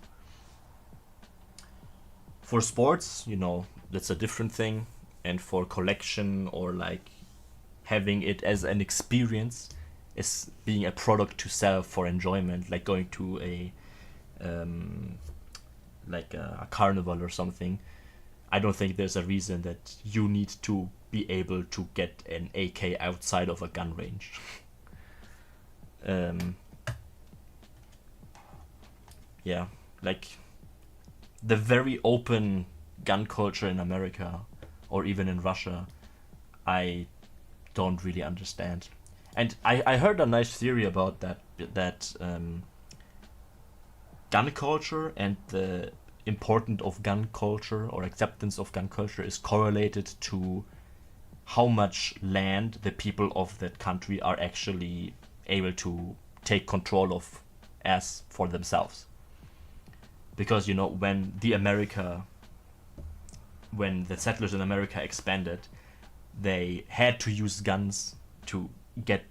A: For sports, that's a different thing, and for collection or like having it as an experience, as being a product to sell for enjoyment, like going to a carnival or something, I don't think there's a reason that you need to be able to get an AK outside of a gun range. Yeah, like the very open gun culture in America or even in Russia, I don't really understand. And I heard a nice theory about that gun culture and the importance of gun culture or acceptance of gun culture is correlated to how much land the people of that country are actually able to take control of as for themselves. Because when the settlers in America expanded, they had to use guns to get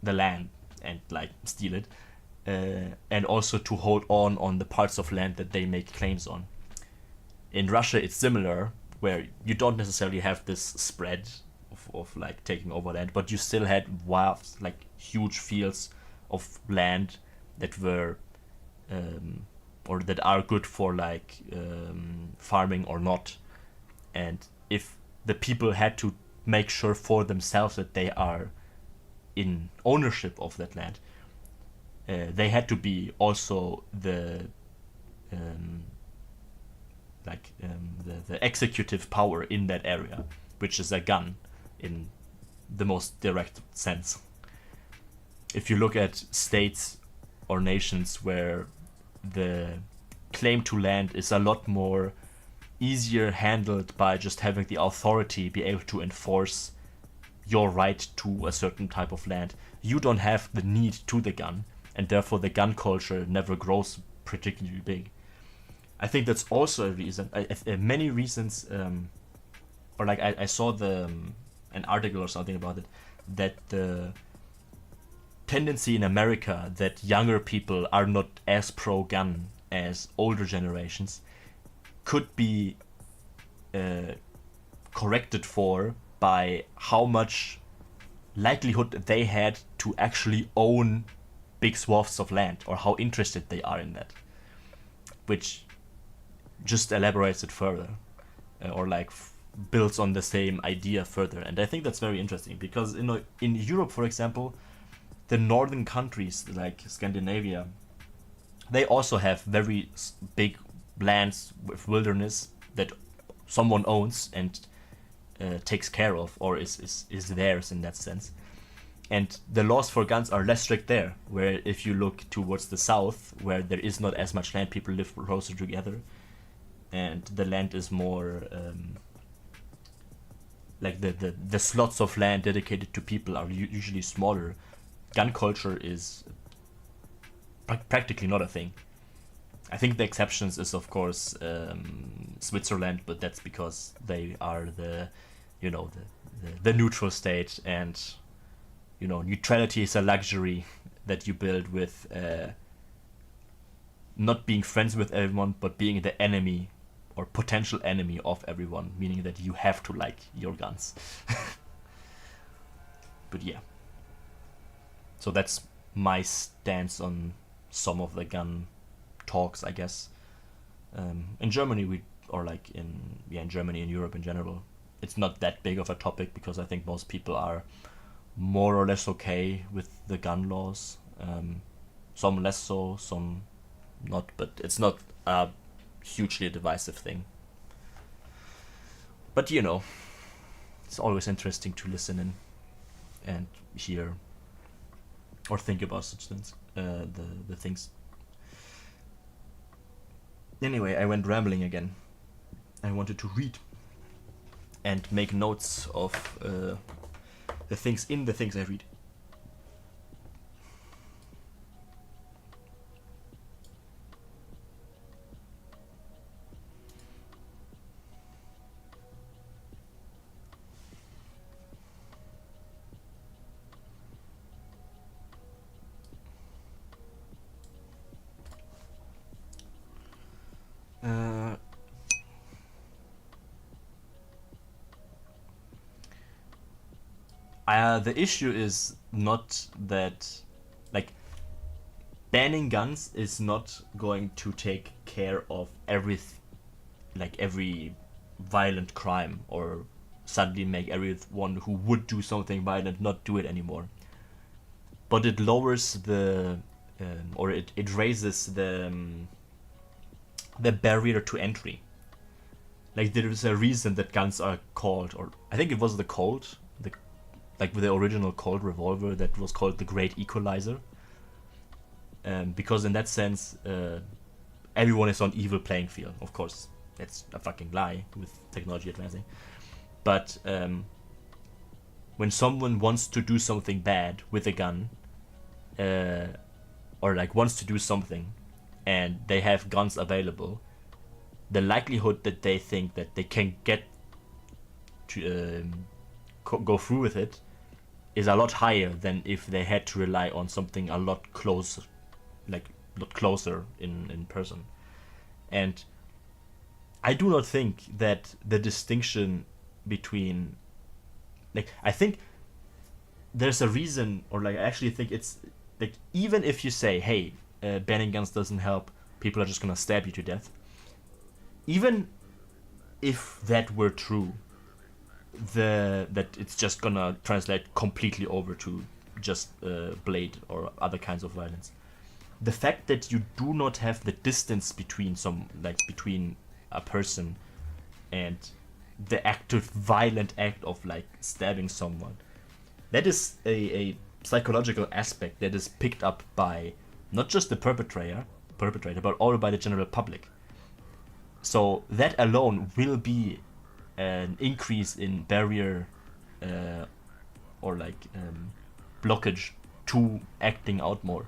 A: the land and like steal it, and also to hold on the parts of land that they make claims on. In Russia, it's similar, where you don't necessarily have this spread of like taking over land, but you still had vast, like huge fields of land that were or that are good for like farming or not. And if the people had to make sure for themselves that they are in ownership of that land, they had to be also the executive power in that area, which is a gun in the most direct sense. If you look at states or nations where the claim to land is a lot more easier handled by just having the authority be able to enforce your right to a certain type of land, you don't have the need to the gun, and therefore the gun culture never grows particularly big. I think that's also a reason. Many reasons, or like I saw an article or something about it, that the tendency in America that younger people are not as pro-gun as older generations could be corrected for by how much likelihood they had to actually own big swaths of land, or how interested they are in that, which just elaborates it further, or like builds on the same idea further. And I think that's very interesting because in Europe, for example, the northern countries like Scandinavia, they also have very big lands with wilderness that someone owns and takes care of, or is theirs in that sense. And the laws for guns are less strict there, where if you look towards the south, where there is not as much land, people live closer together, and the land is more like the slots of land dedicated to people are usually smaller. Gun culture is practically not a thing. I think the exceptions is of course Switzerland, but that's because they are the neutral state, and neutrality is a luxury that you build with not being friends with everyone, but being the enemy or potential enemy of everyone, meaning that you have to like your guns. But yeah. So that's my stance on some of the gun talks, I guess. In Germany, in Germany and Europe in general, it's not that big of a topic because I think most people are more or less okay with the gun laws. Some less so, some not, but it's not a hugely divisive thing. But it's always interesting to listen in and hear or think about such things, the things. Anyway, I went rambling again. I wanted to read and make notes of the things I read. The issue is not that, like, banning guns is not going to take care of every violent crime, or suddenly make everyone who would do something violent not do it anymore. But it lowers or it raises the barrier to entry. Like, there is a reason that guns are called, or I think it was the Colt, like with the original Colt revolver, that was called the Great Equalizer. Because in that sense, everyone is on evil playing field. Of course, that's a fucking lie with technology advancing. But when someone wants to do something bad with a gun, or like wants to do something, and they have guns available, the likelihood that they think that they can get to go through with it is a lot higher than if they had to rely on something a lot closer, like a lot closer in person. And I do not think that the distinction between, like, I think there's a reason, or like I actually think it's like, even if you say, hey, banning guns doesn't help, people are just gonna stab you to death. Even if that were true, that it's just gonna translate completely over to just blade or other kinds of violence. The fact that you do not have the distance between between a person and the active violent act of like stabbing someone, that is a psychological aspect that is picked up by not just the perpetrator, but also by the general public. So that alone will be an increase in barrier or blockage to acting out more.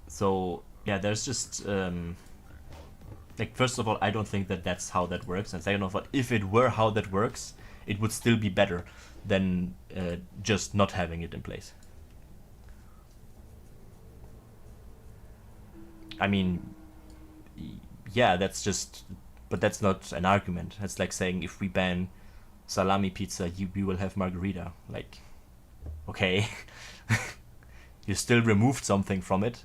A: So yeah, there's just like, first of all, I don't think that that's how that works, and second of all, if it were how that works, it would still be better than just not having it in place. I mean, yeah, but that's not an argument. It's like saying, if we ban salami pizza, we will have margarita. Like, okay, you still removed something from it.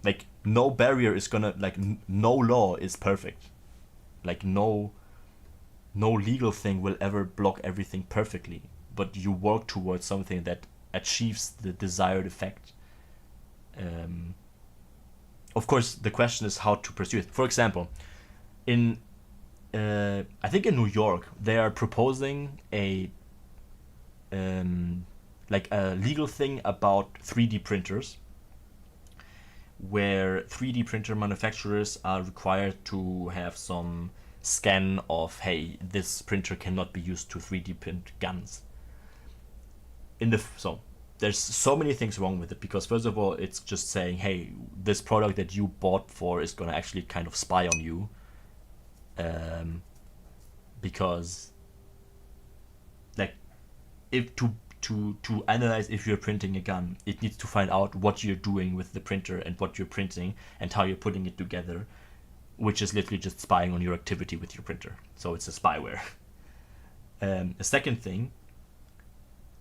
A: Like, no barrier is gonna, like, no law is perfect. Like, no legal thing will ever block everything perfectly, but you work towards something that achieves the desired effect. Of course, the question is how to pursue it. For example, I think in New York, they are proposing a legal thing about 3D printers, where 3D printer manufacturers are required to have some scan of, hey, this printer cannot be used to 3D print guns. So there's so many things wrong with it, because first of all, it's just saying, hey, this product that you bought for is going to actually kind of spy on you, because like, if to analyze if you're printing a gun, it needs to find out what you're doing with the printer and what you're printing and how you're putting it together, which is literally just spying on your activity with your printer. So it's a spyware. A second thing,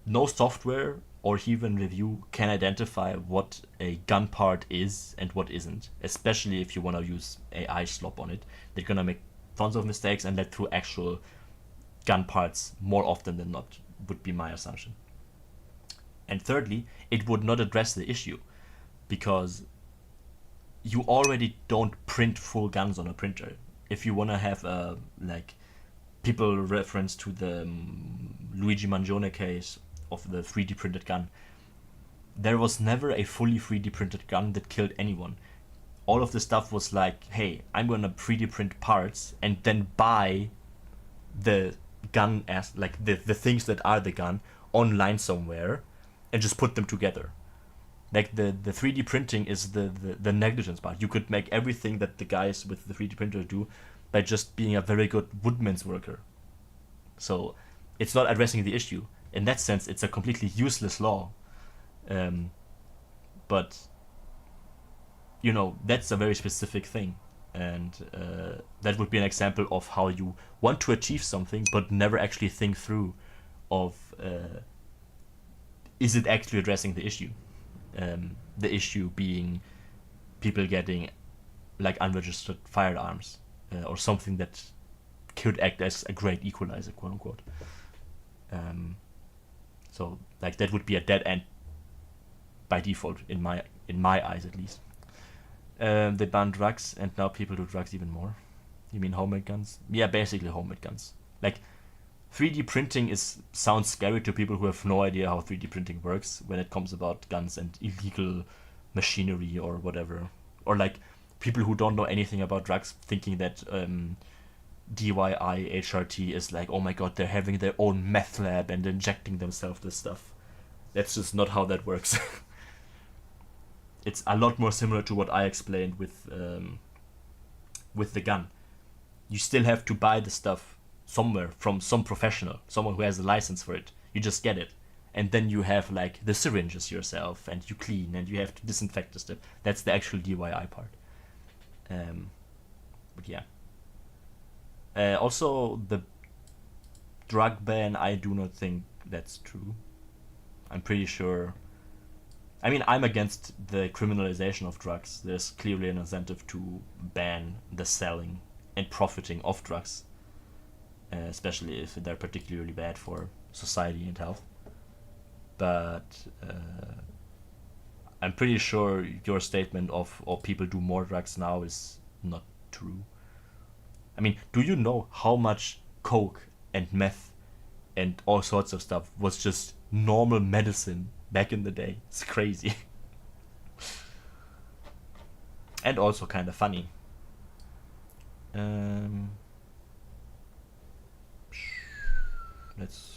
A: no software or even review can identify what a gun part is and what isn't, especially if you want to use AI slop on it. They're going to make tons of mistakes and let through actual gun parts more often than not, would be my assumption. And thirdly, it would not address the issue, because you already don't print full guns on a printer. If you want to have people reference to the Luigi Mangione case of the 3D printed gun, there was never a fully 3D printed gun that killed anyone. All of the stuff was like, hey, I'm gonna 3D print parts and then buy the gun as like the things that are the gun online somewhere and just put them together. Like, the 3D printing is the negligence part. You could make everything that the guys with the 3D printer do by just being a very good woodman's worker. So it's not addressing the issue. In that sense, it's a completely useless law. But, that's a very specific thing. And that would be an example of how you want to achieve something but never actually think through of is it actually addressing the issue. The issue being people getting like unregistered firearms, or something that could act as a great equalizer, quote unquote. So like that would be a dead end by default in my eyes, at least. They banned drugs, and now people do drugs even more. You mean homemade guns? Yeah, basically homemade guns. Like 3D printing sounds scary to people who have no idea how 3D printing works when it comes about guns and illegal machinery or whatever. Or like people who don't know anything about drugs thinking that DYI HRT is like, oh my god, they're having their own meth lab and injecting themselves with stuff. That's just not how that works. It's a lot more similar to what I explained with the gun. You still have to buy the stuff somewhere from some professional, someone who has a license for it. You just get it. And then you have like the syringes yourself, and you clean, and you have to disinfect the stuff. That's the actual DIY part. But yeah. Also, the drug ban, I do not think that's true. I'm pretty sure. I mean, I'm against the criminalization of drugs. There's clearly an incentive to ban the selling and profiting of drugs, especially if they're particularly bad for society and health. But I'm pretty sure your statement of people do more drugs now is not true. I mean, do you know how much coke and meth and all sorts of stuff was just normal medicine back in the day? It's crazy. And also kind of funny.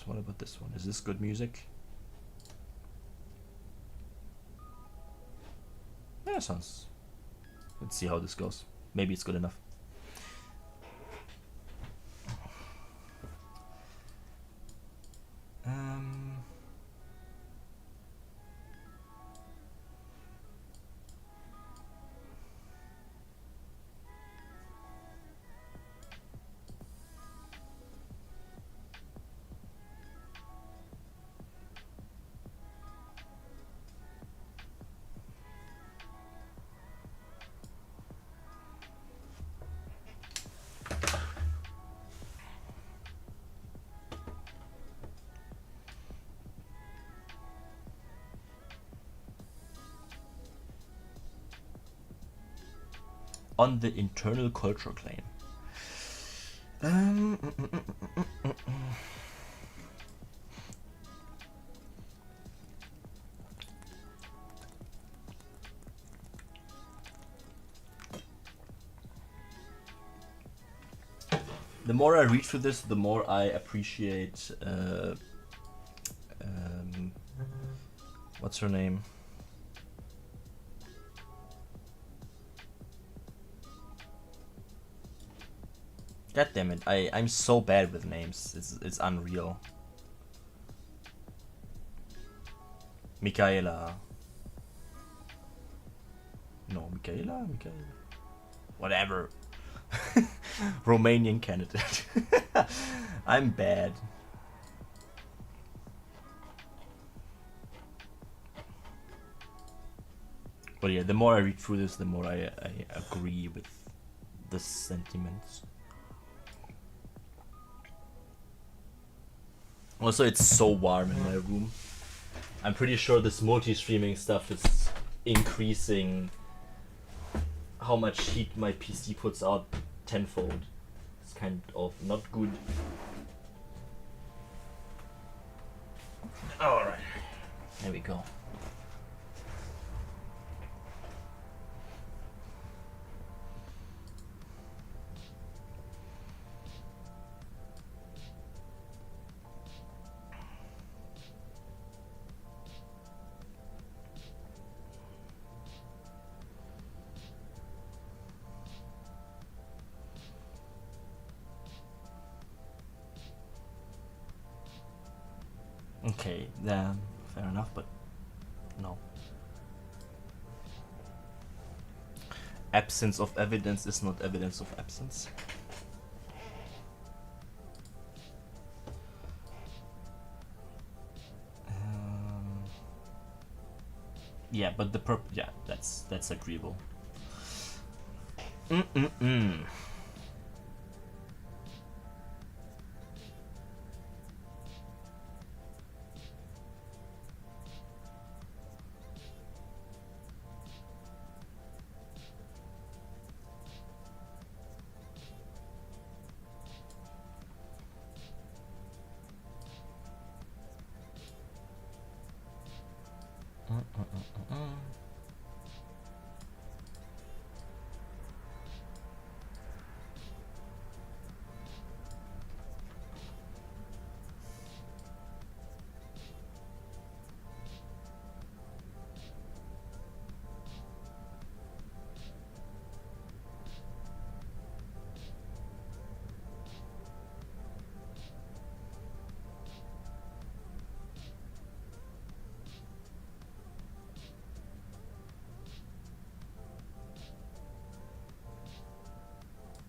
A: What about this one? Is this good music? Yeah, sounds. Let's see how this goes. Maybe it's good enough. On the internal culture claim. The more I read through this, the more I appreciate what's her name? God damn it, I'm so bad with names. It's unreal. Michaela. No, Michaela? Whatever. Romanian candidate. I'm bad. But yeah, the more I read through this, the more I agree with the sentiments. Also, it's so warm in my room. I'm pretty sure this multi-streaming stuff is increasing how much heat my PC puts out tenfold. It's kind of not good. Alright, there we go. Okay, fair enough, but no. absence of evidence is not evidence of absence. Yeah, but the yeah, that's agreeable.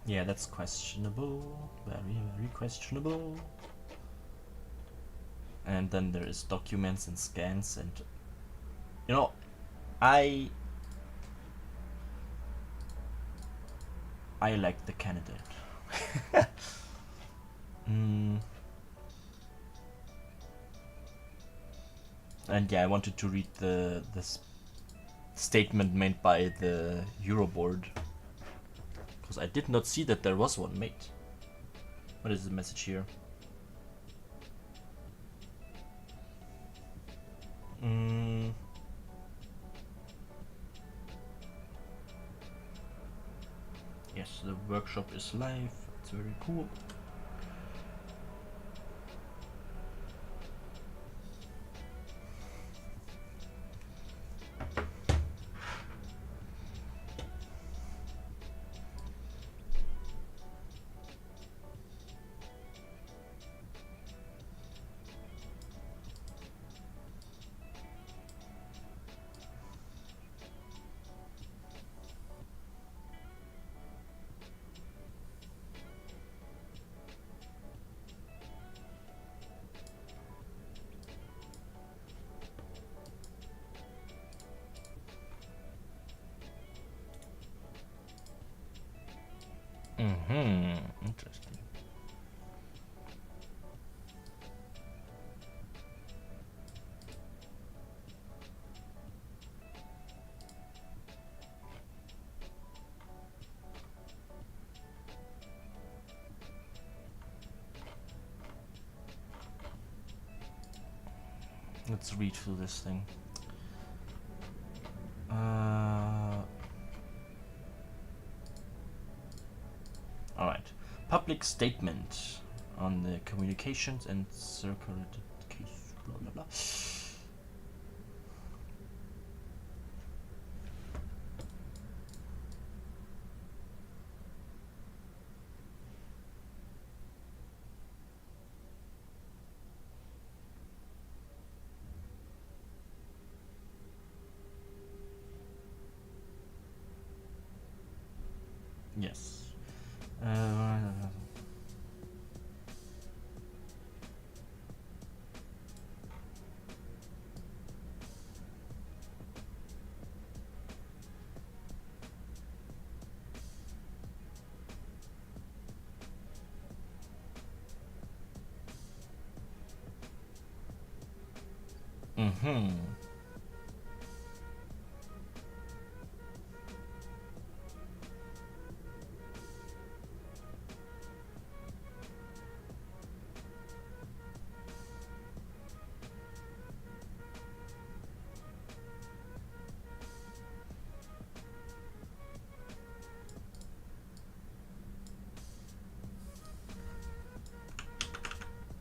A: Yeah, that's questionable. Very, very questionable. And then there is documents and scans, and you know, I like the candidate. And yeah, I wanted to read this statement made by the Euroboard, because I did not see that there was one made. What is the message here? Yes, the workshop is live. It's very cool. Interesting. Let's read through this thing. Alright. Public statement on the communications and circulated case, blah blah blah. Yes.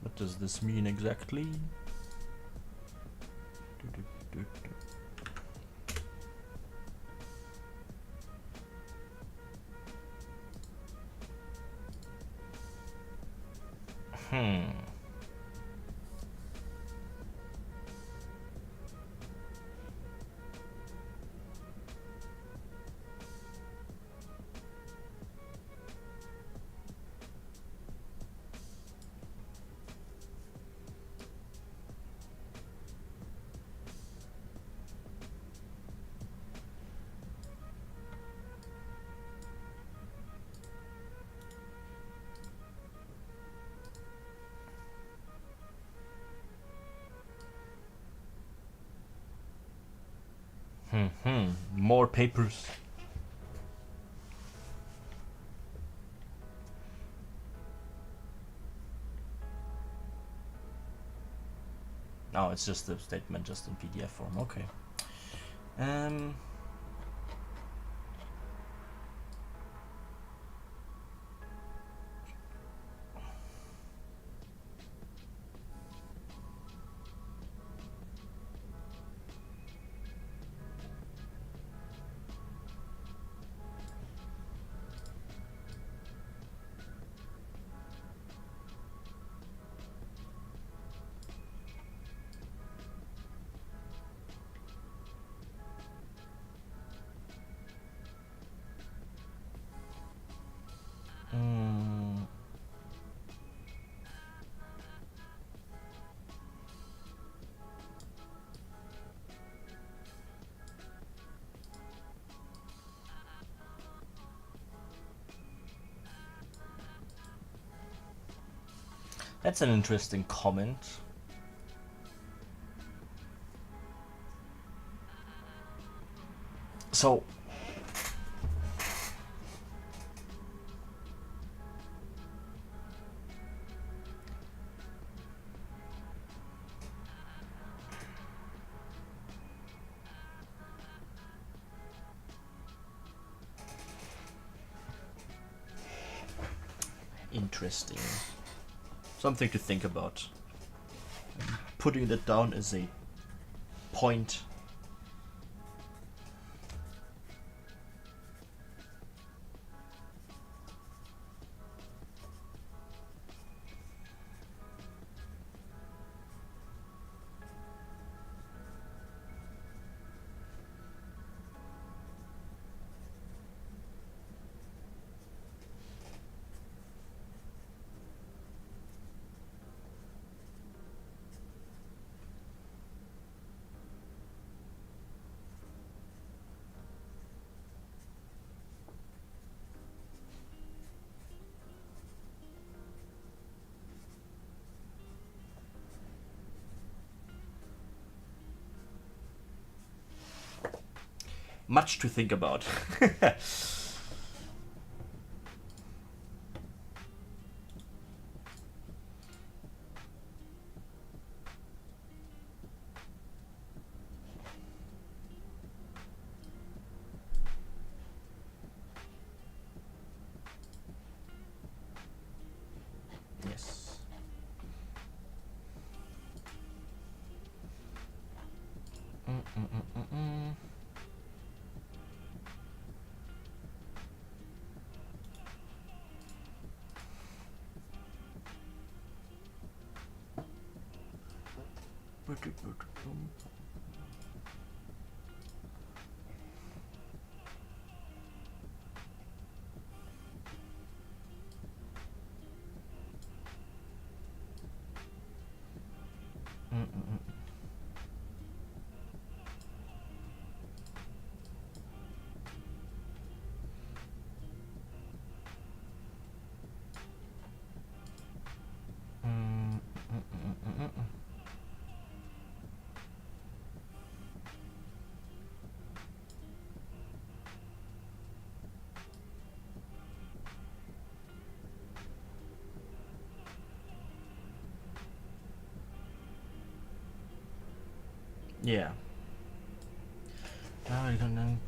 A: What does this mean exactly? More papers. Oh, it's just the statement, just in PDF form. Okay. That's an interesting comment. So, interesting. Something to think about. Putting that down as a point. Much to think about. Yes. Yeah. Now we're gonna.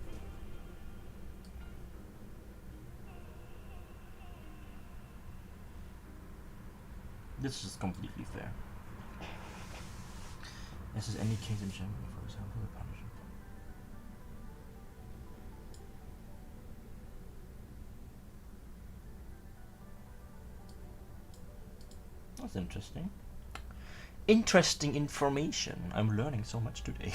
A: This is completely fair. This is any case in Germany, for example, the punishment. That's interesting. Interesting information. I'm learning so much today.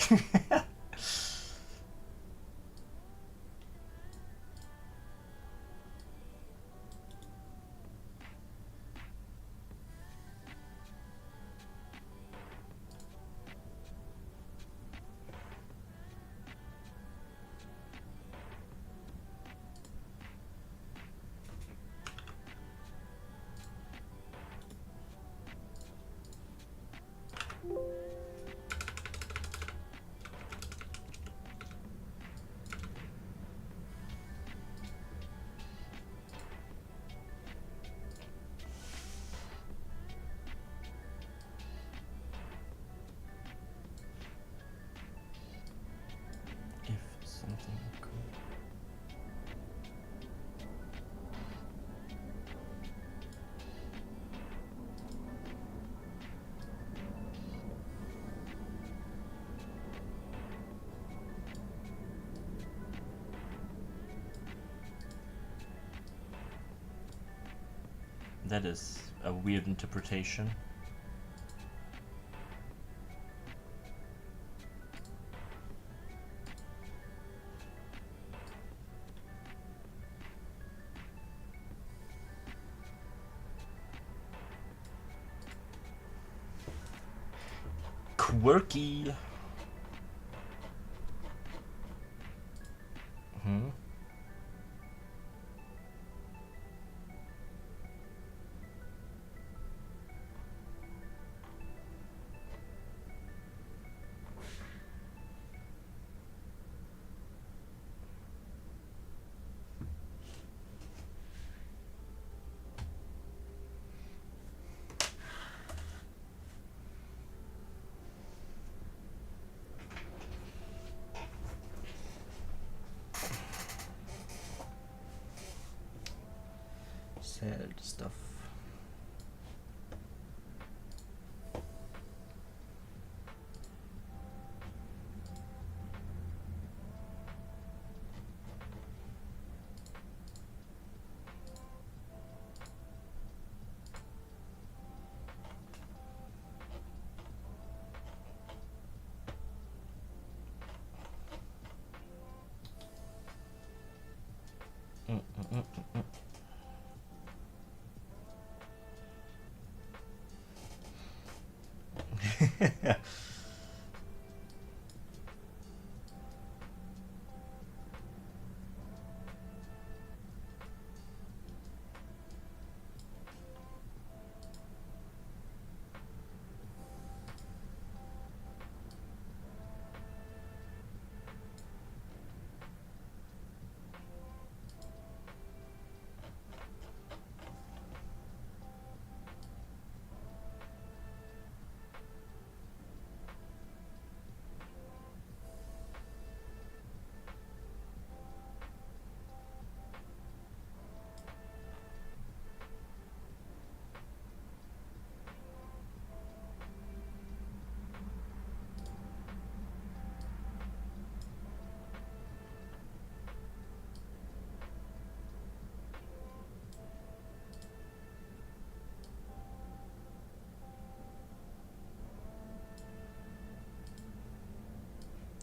A: That is a weird interpretation. Quirky. Hmm. Sad stuff.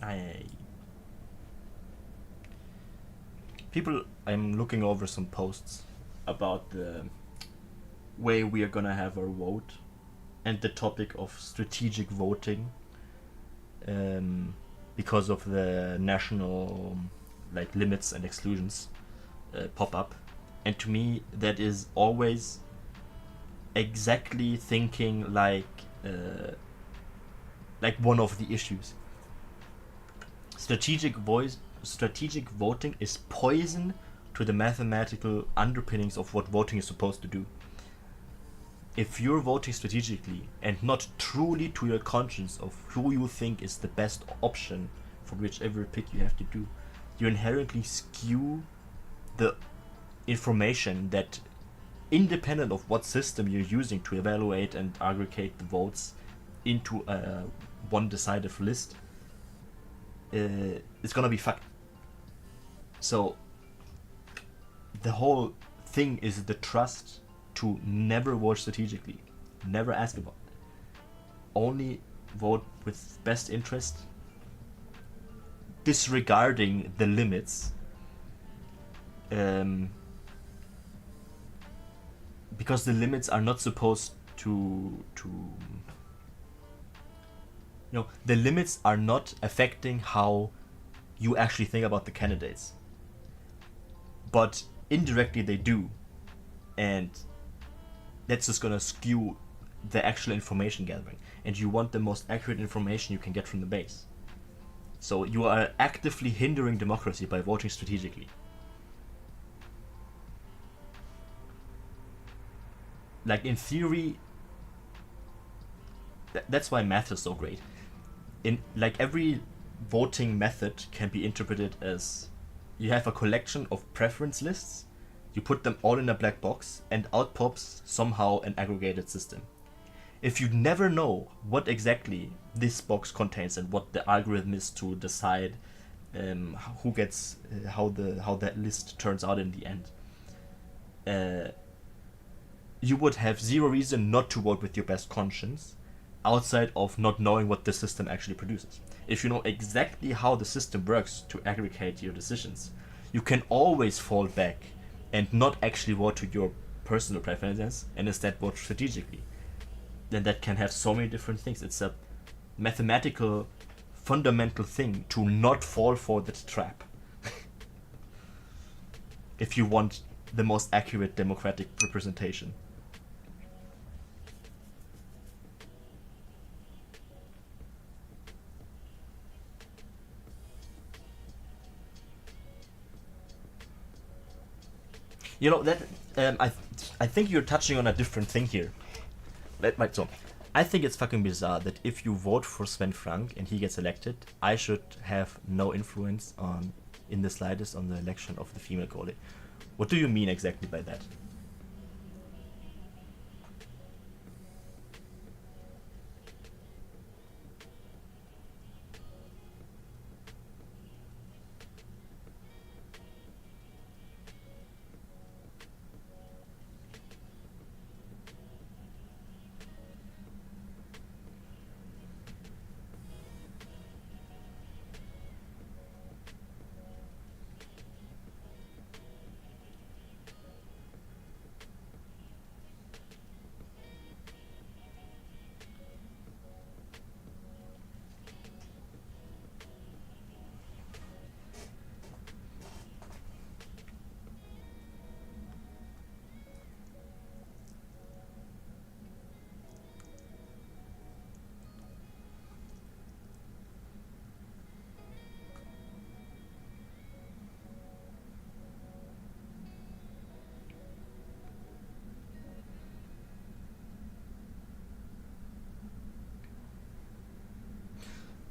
A: I I'm looking over some posts about the way we are gonna have our vote and the topic of strategic voting, because of the national like limits and exclusions pop up, and to me that is always exactly thinking like one of the issues. Strategic voting is poison to the mathematical underpinnings of what voting is supposed to do. If you're voting strategically and not truly to your conscience of who you think is the best option for whichever pick you have to do, you inherently skew the information that, independent of what system you're using to evaluate and aggregate the votes into a one decisive list, it's gonna be fucked. So the whole thing is the trust to never vote strategically, never ask about it. Only vote with best interest, disregarding the limits, because the limits are not supposed to the limits are not affecting how you actually think about the candidates, but indirectly they do, and that's just gonna skew the actual information gathering, and you want the most accurate information you can get from the base. So you are actively hindering democracy by voting strategically. Like in theory, that's why math is so great. In like every voting method can be interpreted as you have a collection of preference lists, you put them all in a black box, and out pops somehow an aggregated system. If you never know what exactly this box contains and what the algorithm is to decide who gets how that list turns out in the end, you would have zero reason not to vote with your best conscience outside of not knowing what the system actually produces. If you know exactly how the system works to aggregate your decisions, you can always fall back and not actually vote to your personal preferences and instead vote strategically. Then that can have so many different things. It's a mathematical fundamental thing to not fall for that trap. If you want the most accurate democratic representation. You know that I think you're touching on a different thing here. So, I think it's fucking bizarre that if you vote for Sven Frank and he gets elected, I should have no influence on, in the slightest, on the election of the female goalie. What do you mean exactly by that?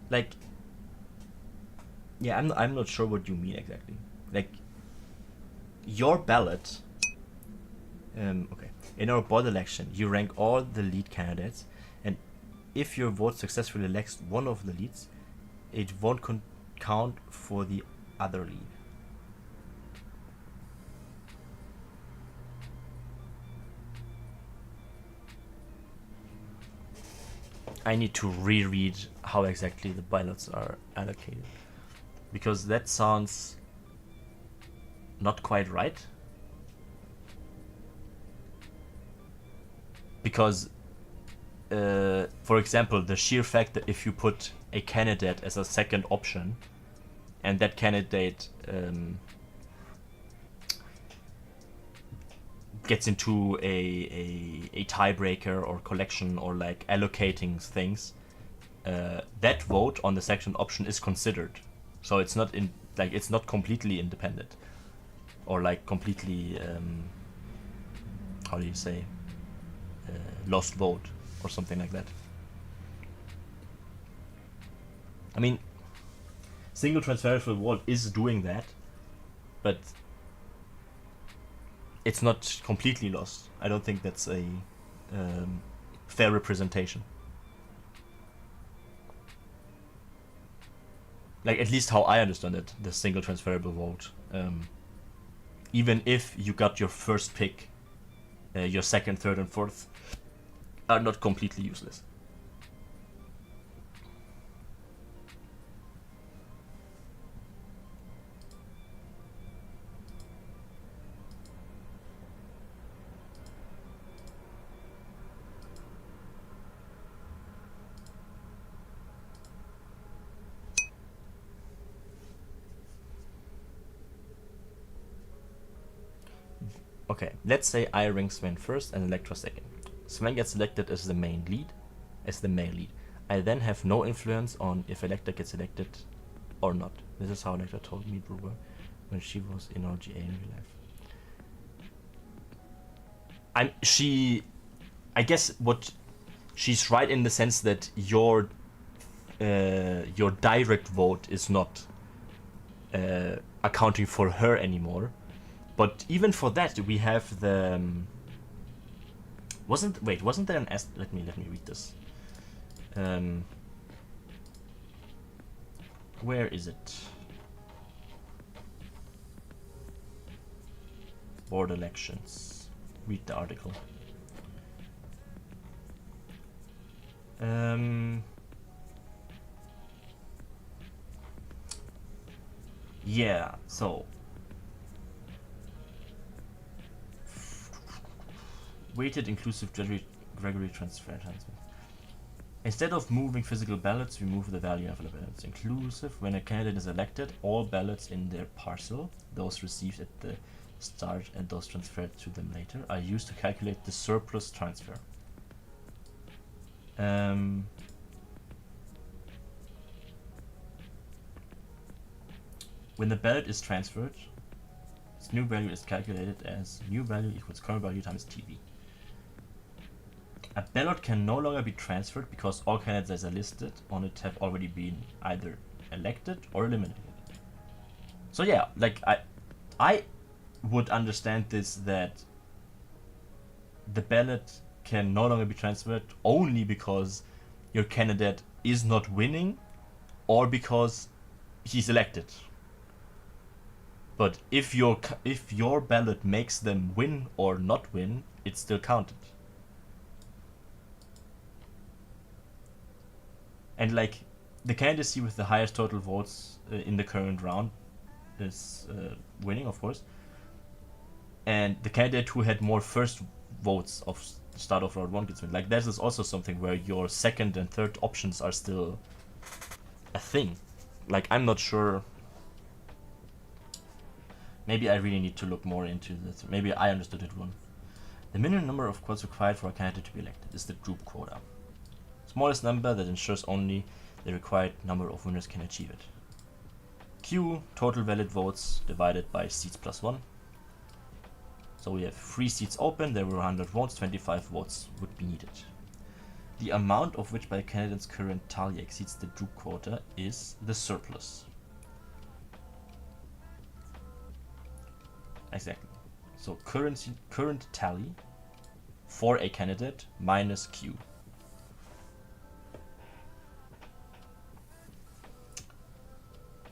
A: Like, yeah, I'm not sure what you mean exactly. Like, your ballot, okay, in our board election, you rank all the lead candidates, and if your vote successfully elects one of the leads, it won't count for the other lead. I need to reread how exactly the ballots are allocated, because that sounds not quite right. Because, for example, the sheer fact that if you put a candidate as a second option, and that candidate gets into a tiebreaker or collection or like allocating things, that vote on the second option is considered. So it's not it's not completely independent or like completely how do you say, lost vote or something like that. I mean, single transferable vote is doing that, but it's not completely lost. I don't think that's a fair representation. Like, at least how I understand it, the single transferable vote. Even if you got your first pick, your second, third, and fourth are not completely useless. Okay, let's say I rank Sven first and Electra second. Sven gets elected as the main lead, as the male lead. I then have no influence on if Electra gets elected or not. This is how Electra told me, Brewer, when she was in RGA in real life. I guess what she's right in the sense that your direct vote is not accounting for her anymore. But even for that, we have the wasn't there an let me read this. Where is it? Board elections. Read the article. Yeah, so weighted inclusive Gregory transfer. Instead of moving physical ballots, we move the value of the ballots. Inclusive, when a candidate is elected, all ballots in their parcel, those received at the start and those transferred to them later, are used to calculate the surplus transfer. When the ballot is transferred, its new value is calculated as new value equals current value times TV. A ballot can no longer be transferred because all candidates that are listed on it have already been either elected or eliminated. So yeah, like I would understand this that the ballot can no longer be transferred only because your candidate is not winning or because he's elected. But if your ballot makes them win or not win, it's still counted. And like the candidacy with the highest total votes in the current round is winning, of course. And the candidate who had more first votes of the start of round 1 gets win. Like that is also something where your second and third options are still a thing. Like I'm not sure. Maybe I really need to look more into this. Maybe I understood it wrong. The minimum number of votes required for a candidate to be elected is the group quota. Smallest number that ensures only the required number of winners can achieve it. Q, total valid votes divided by seats plus 1. So we have 3 seats open, there were 100 votes, 25 votes would be needed. The amount of which by a candidate's current tally exceeds the group quota is the surplus. Exactly. So current tally for a candidate minus Q.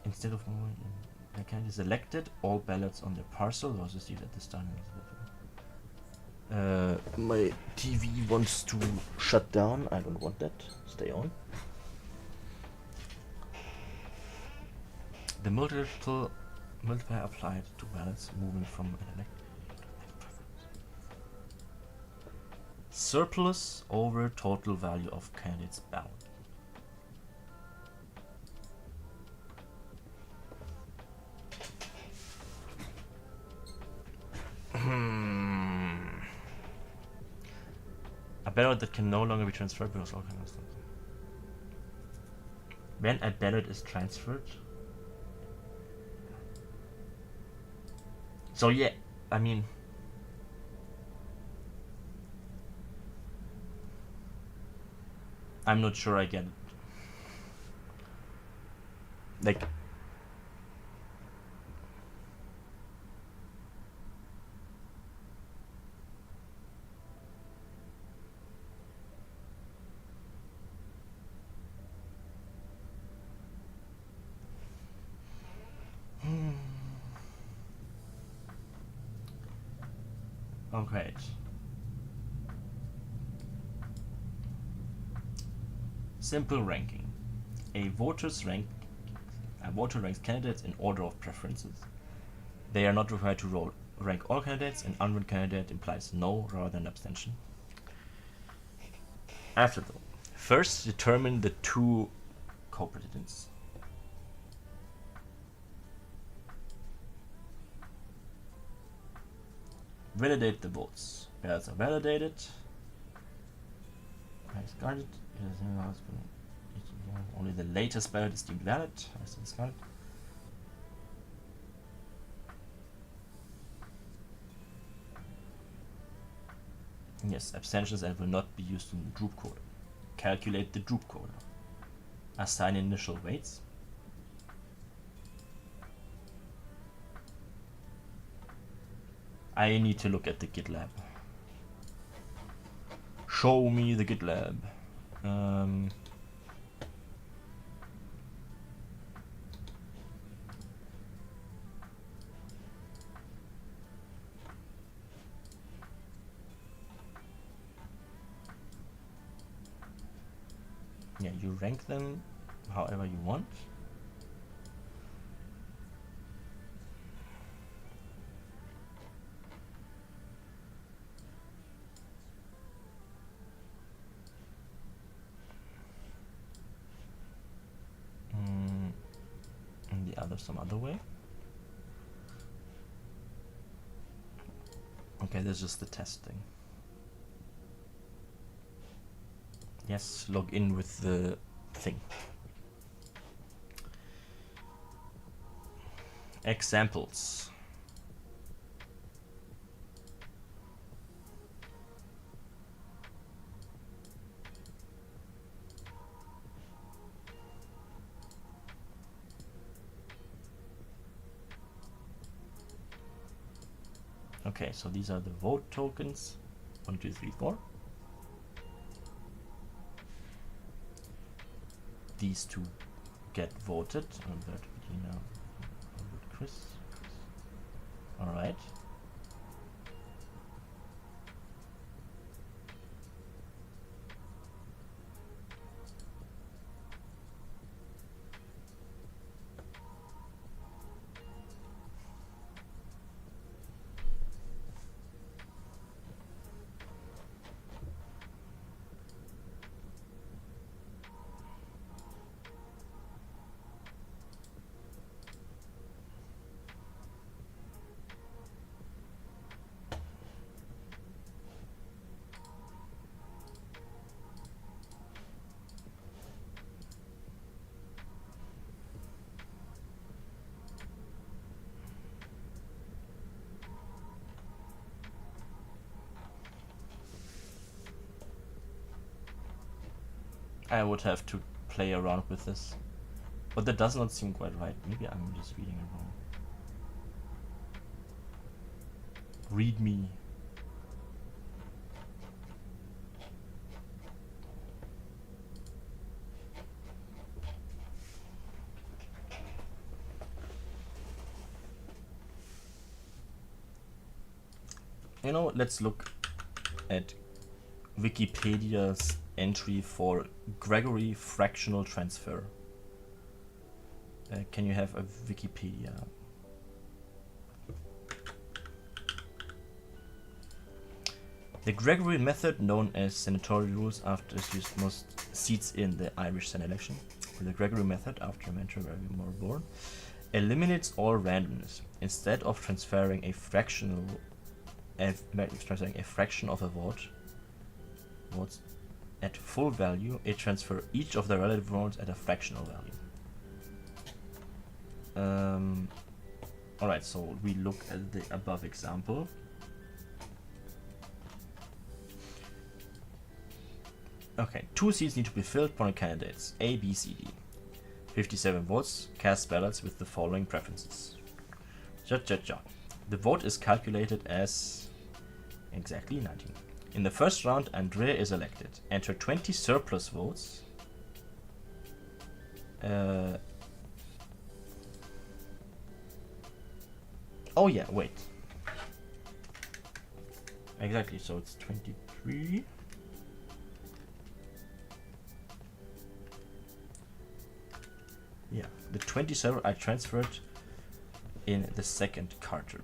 A: Instead of moving, the candidate is elected, all ballots on their parcel was received at this time. My TV wants to shut down. I don't want that. Stay on. The multiplier applied to ballots moving from an elected surplus over total value of candidate's ballot. A ballot that can no longer be transferred because all kinds of stuff. When a ballot is transferred. So yeah, I mean. I'm not sure I get it. Like. Okay. Simple ranking. A voter ranks candidates in order of preferences. They are not required to rank all candidates. An unranked candidate implies no rather than abstention. After that, first determine the 2 co-presidents. Validate the votes. Ballots are validated. Discarded. Only the latest ballot is deemed valid. Discarded. Yes, abstentions and will not be used in the group quota. Calculate the group quota. Assign initial weights. I need to look at the GitLab. Show me the GitLab. you rank them however you want. And the other some other way. Okay, this is just the testing. Yes, log in with the thing. Examples. Okay, so these are the vote tokens. 1, 2, 3, 4. These two get voted. Chris. All right. I would have to play around with this. But that does not seem quite right. Maybe I'm just reading it wrong. Read me. You know, let's look at Wikipedia's entry for Gregory fractional transfer. Can you have a Wikipedia? The Gregory method, known as senatorial rules after used most seats in the Irish Senate election, the Gregory method, after Mentor were born, eliminates all randomness. Instead of transferring a fraction of a votes at full value, it transfers each of the relative votes at a fractional value. Alright, so we look at the above example. Okay, 2 seats need to be filled by candidates A, B, C, D. 57 votes, cast ballots with the following preferences. The vote is calculated as exactly 19. In the first round, Andrea is elected. Enter 20 surplus votes. Oh yeah, wait. Exactly, so it's 23. Yeah, the 27 I transferred in the second Carter.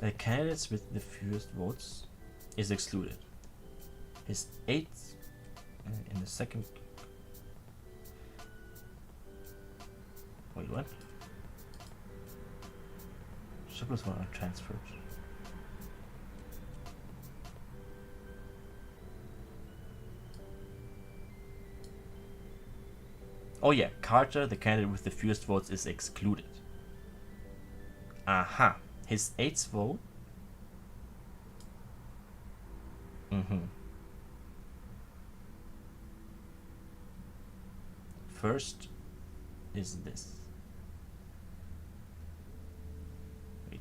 A: The candidates with the fewest votes is excluded. His 8th in the second. Wait, what? Surplus one are transferred. Oh yeah, Carter, the candidate with the fewest votes, is excluded. Aha. His 8th vote. First is this. Wait.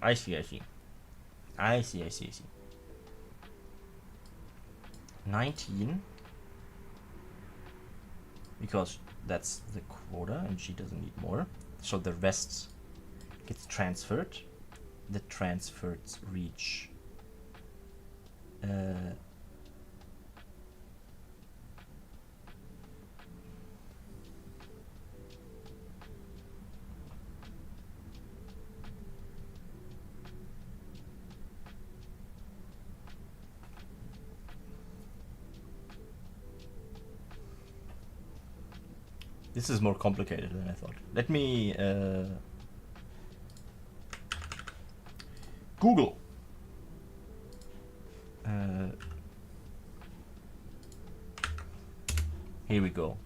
A: I see. 19, because that's the quota and she doesn't need more, so the rest gets transferred. The transfers reach this is more complicated than I thought. Let me Google. Here we go.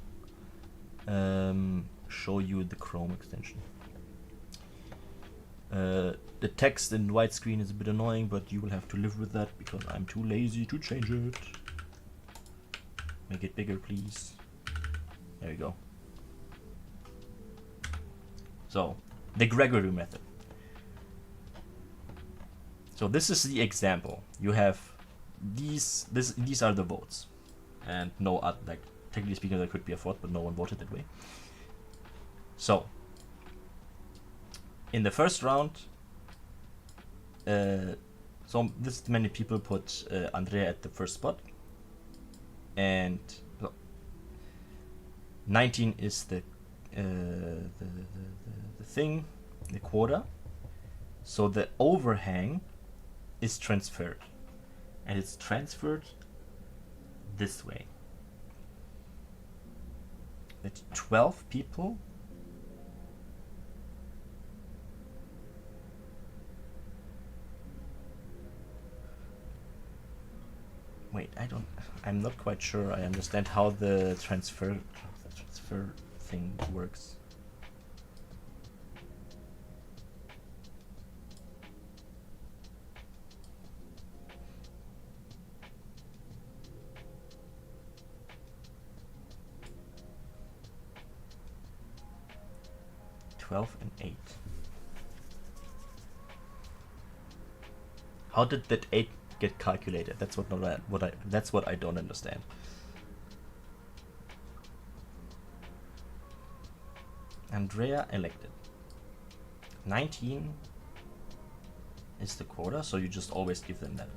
A: Show you the Chrome extension. The text in widescreen is a bit annoying, but you will have to live with that because I'm too lazy to change it. Make it bigger, please. There we go. So, the Gregory method. So this is the example. You have these are the votes, and no other, like technically speaking there could be a fourth, but no one voted that way. So in the first round, so this many people put Andrea at the first spot, and 19 is the thing, the quota. So the overhang is transferred, and it's transferred this way. That 12 people I'm not quite sure I understand how the transfer thing works. And 8. How did that 8 get calculated? That's what I don't understand. Andrea elected. 19 is the quota, so you just always give them that.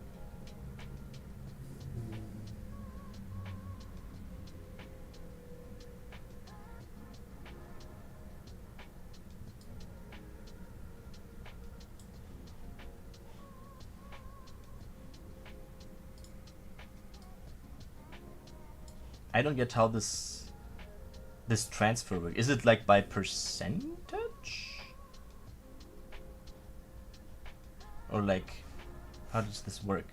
A: I don't get how this transfer works. Is it like by percentage? Or like, how does this work?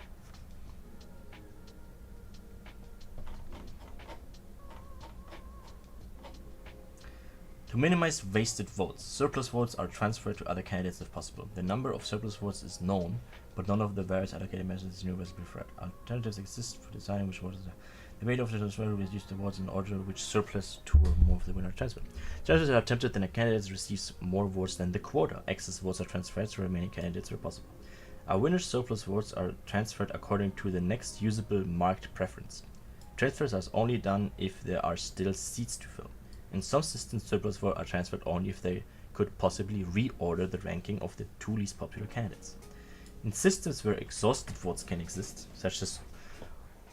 A: To minimize wasted votes, surplus votes are transferred to other candidates if possible. The number of surplus votes is known, but none of the various allocated measures is universally preferred. Alternatives exist for deciding which votes. The rate of the transfer will reduce the votes in order which surplus two or more of the winner transferred. Transfers are attempted when a candidate receives more votes than the quota. Excess votes are transferred to remaining candidates where possible. A winner's surplus votes are transferred according to the next usable marked preference. Transfers are only done if there are still seats to fill. In some systems, surplus votes are transferred only if they could possibly reorder the ranking of the two least popular candidates. In systems where exhausted votes can exist, such as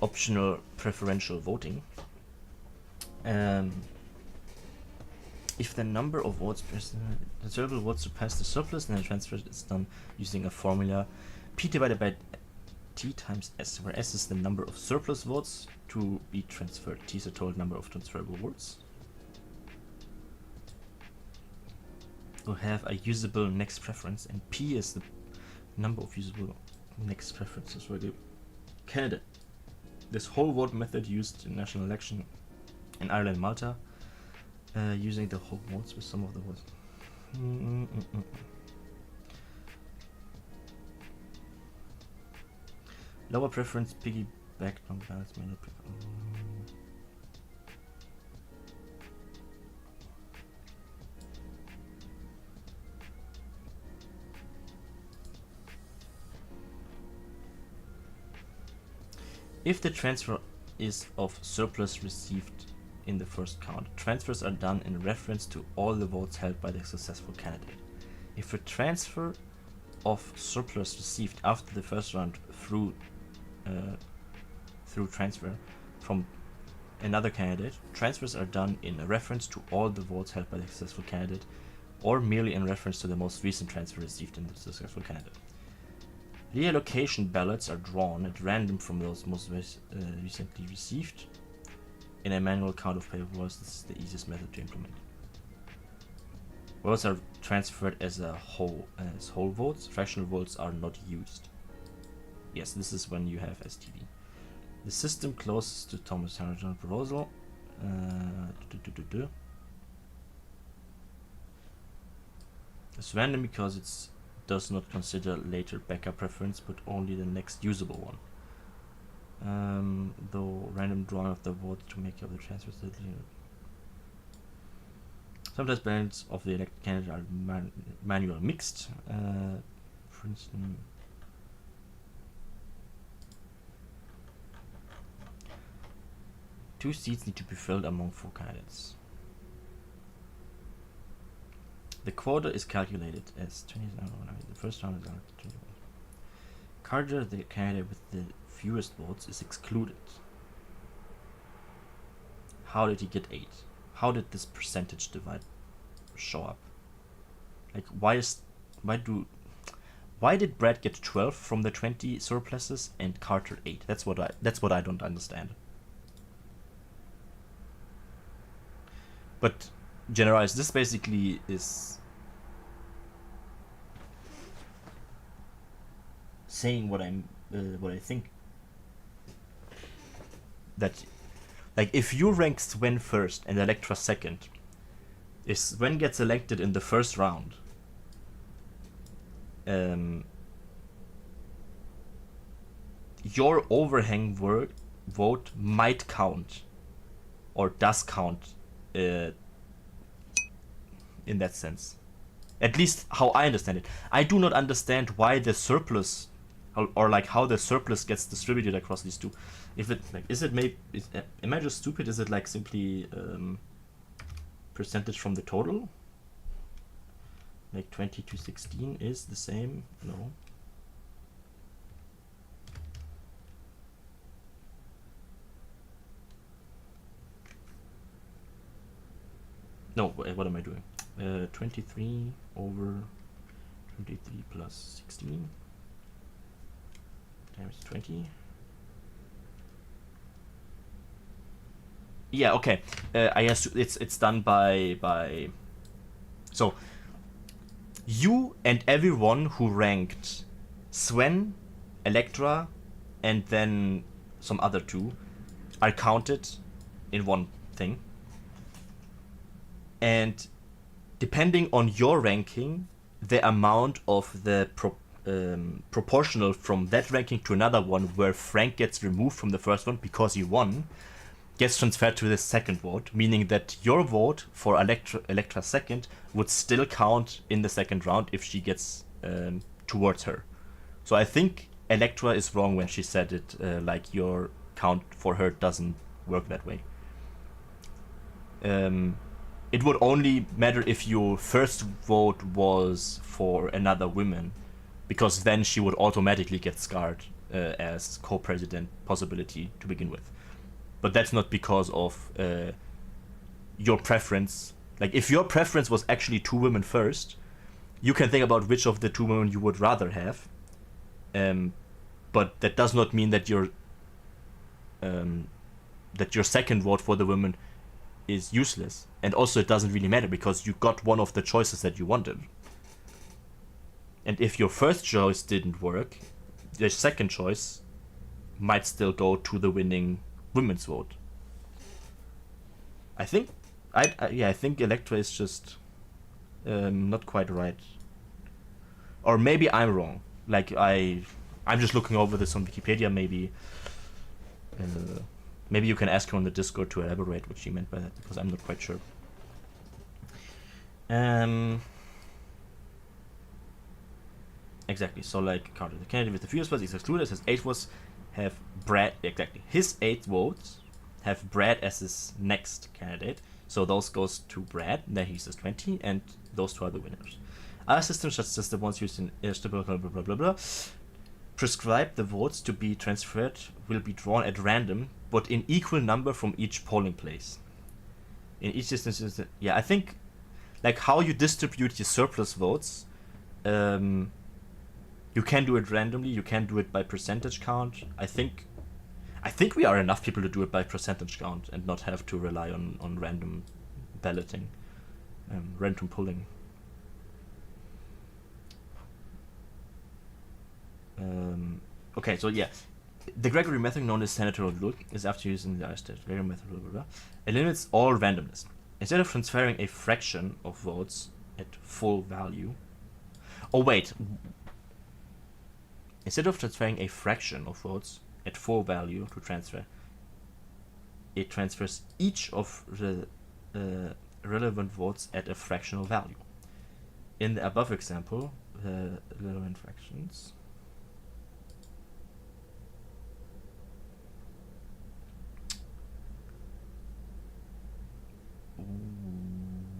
A: optional preferential voting, if the number of votes the surplus votes surpass the surplus, then the transfer is done using a formula P divided by T times S, where S is the number of surplus votes to be transferred, T is the total number of transferable votes. We'll have a usable next preference, and P is the number of usable next preferences for the candidate. This whole vote method used in national election in Ireland and Malta, using the whole votes with some of the votes. Lower preference piggybacked on balance may not prefer. If the transfer is of surplus received in the first count. Transfers are done in reference to all the votes held by the successful candidate. If a transfer of surplus received after the first round through transfer from another candidate, transfers are done in reference to all the votes held by the successful candidate, or merely in reference to the most recent transfer received in the successful candidate. Reallocation ballots are drawn at random from those most recently received. In a manual count of paper votes, this is the easiest method to implement. Votes are transferred as whole votes. Fractional votes are not used. Yes, this is when you have STD. The system closest to Thomas Hamilton's proposal. It's random because it does not consider later backup preference, but only the next usable one. Though random drawing of the votes to make up the transfers. Sometimes ballots of the elected candidate are manual mixed. For instance, two seats need to be filled among 4 candidates. The quota is calculated as 20. The first round is 21. Carter, the candidate with the fewest votes, is excluded. How did he get 8? How did this percentage divide show up? Like, why did Brad get 12 from the 20 surpluses and Carter 8? That's what I don't understand. But generalize, this basically is saying what I think. That, like, if you rank Sven first and Electra second, if Sven gets elected in the first round, your overhang vote might count, or does count, in that sense. At least how I understand it. I do not understand why the surplus, or like how the surplus gets distributed across these two. If it, like, am I just stupid? Is it like simply percentage from the total? Like 20 to 16 is the same? No. No, what am I doing? 23 over 23 plus 16 times 20. Yeah, okay. I guess it's done by. So you and everyone who ranked Sven, Electra, and then some other two are counted in one thing. And depending on your ranking, the amount of the proportional from that ranking to another one, where Frank gets removed from the first one because he won, gets transferred to the second vote, meaning that your vote for Electra second would still count in the second round if she gets towards her. So I think Electra is wrong when she said it, like your count for her doesn't work that way. It would only matter if your first vote was for another woman, because then she would automatically get scarred as co-president possibility to begin with. But that's not because of your preference. Like, if your preference was actually 2 women first, you can think about which of the 2 women you would rather have. But that does not mean that your second vote for the woman is useless. And also it doesn't really matter because you got one of the choices that you wanted. And if your first choice didn't work, the second choice might still go to the winning women's vote. I think I think Electra is just not quite right. Or maybe I'm wrong. Like, I'm just looking over this on Wikipedia. Maybe you can ask her on the Discord to elaborate what she meant by that, because I'm not quite sure. Exactly. So, like, Carter, the candidate with the fewest votes is excluded. Has 8 votes. have Brad, exactly, his 8 votes have Brad as his next candidate. So those goes to Brad, then he says 20, and those 2 are the winners. Other systems, such as the ones used in blah blah blah blah blah, prescribe the votes to be transferred will be drawn at random, but in equal number from each polling place. In each system, yeah, I think, like, how you distribute your surplus votes, you can do it randomly, you can do it by percentage count. I think we are enough people to do it by percentage count and not have to rely on random balloting, random polling. Okay, so yeah, the Gregory method, known as senatorial rule, is after using the Eichstätt Gregory method, blah, blah, blah. It limits all randomness. Instead of transferring a fraction of votes at full value. Oh wait. Instead of transferring a fraction of votes at full value to transfer, it transfers each of the relevant votes at a fractional value. In the above example, the relevant fractions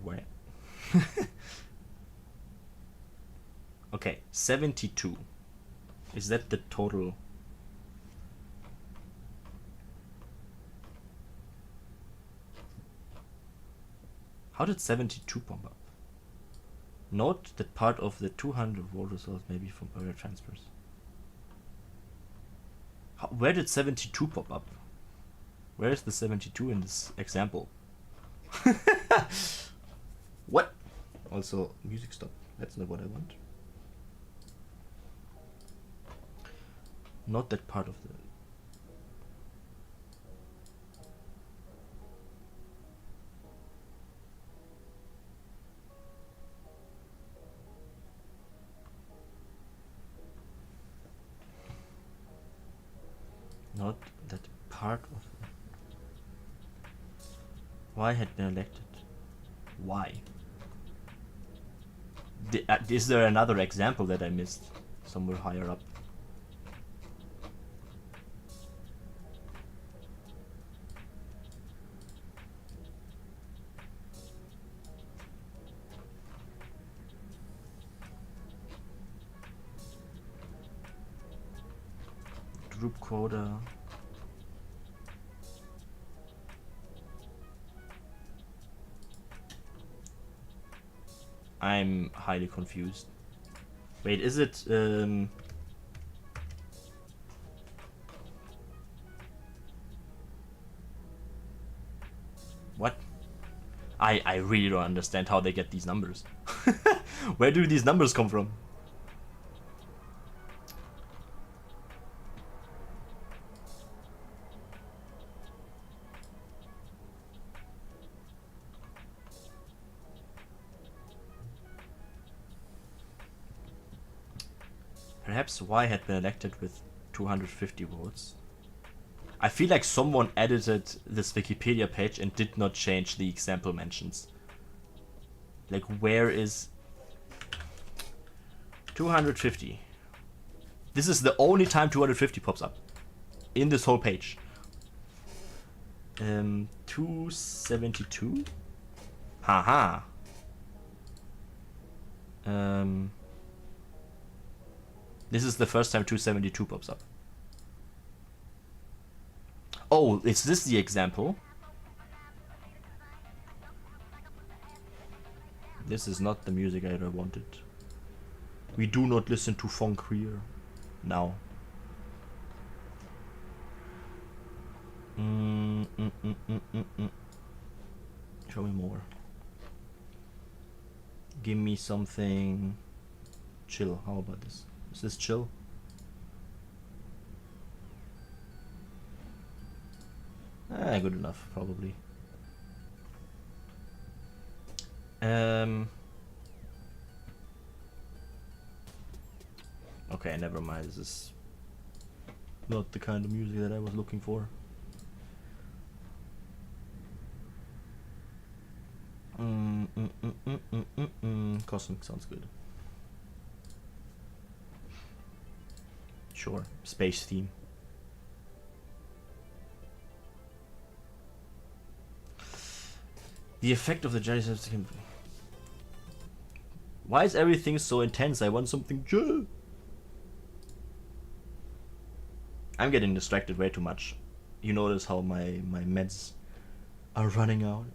A: where? Okay, 72. Is that the total? How did 72 pop up? Note that part of the 200 vote results may be from earlier transfers. Where did 72 pop up? Where is the 72 in this example? What? Also, music stop. That's not what I want. Not that part of the... Not that part of... Why had been elected? Why? Is there another example that I missed somewhere higher up? Group quota. I'm highly confused. Wait, is it what? I really don't understand how they get these numbers. Where do these numbers come from? Perhaps Y had been elected with 250 votes. I feel like someone edited this Wikipedia page and did not change the example mentions. Like, where is 250? This is the only time 250 pops up in this whole page. 272? Haha. This is the first time 272 pops up. Oh, is this the example? This is not the music I wanted. We do not listen to funk here. Now. Show me more. Give me something chill. How about this? Is this chill? Good enough, probably. Okay, never mind. This is not the kind of music that I was looking for. Cosmic sounds good. Sure, space theme. The effect of the jelly system. Why is everything so intense? I want something chill. I'm getting distracted way too much. You notice how my meds are running out.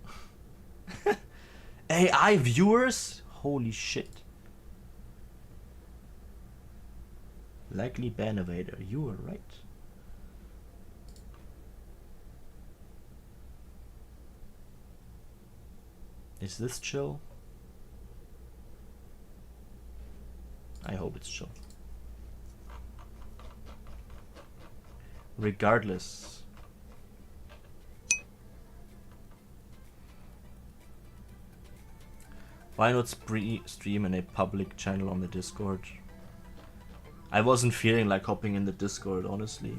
A: AI viewers? Holy shit. Likely ban evader. You were right. Is this chill? I hope it's chill. Regardless. Why not stream in a public channel on the Discord? I wasn't feeling like hopping in the Discord, honestly.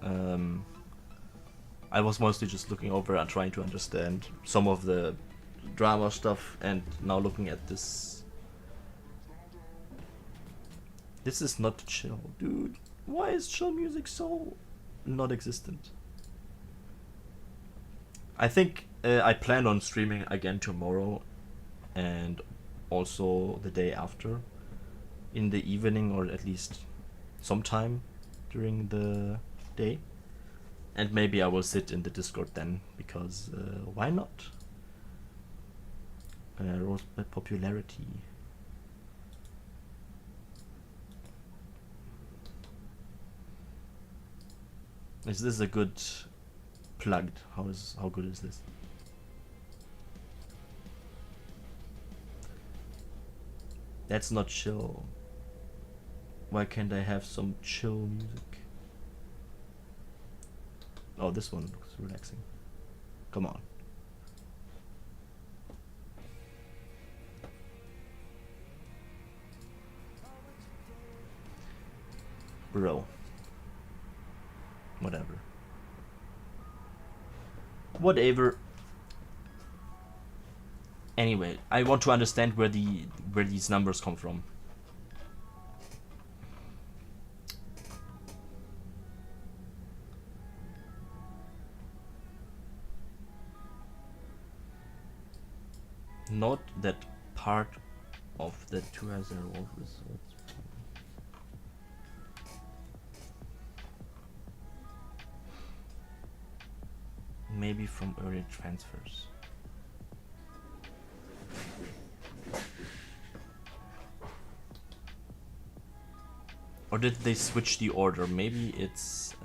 A: I was mostly just looking over and trying to understand some of the drama stuff, and now looking at this. This is not chill, dude. Why is chill music so not existent? I think I plan on streaming again tomorrow and also the day after in the evening, or at least sometime during the day. And maybe I will sit in the Discord then, because why not? Rose by popularity. Is this a good plugged? How good is this? That's not chill. Why can't I have some chill music? Oh, this one looks relaxing. Come on. Bro. Whatever. Whatever. Anyway, I want to understand where these numbers come from. Not that part of the 2 has their own results. Maybe from early transfers. Or did they switch the order? Maybe it's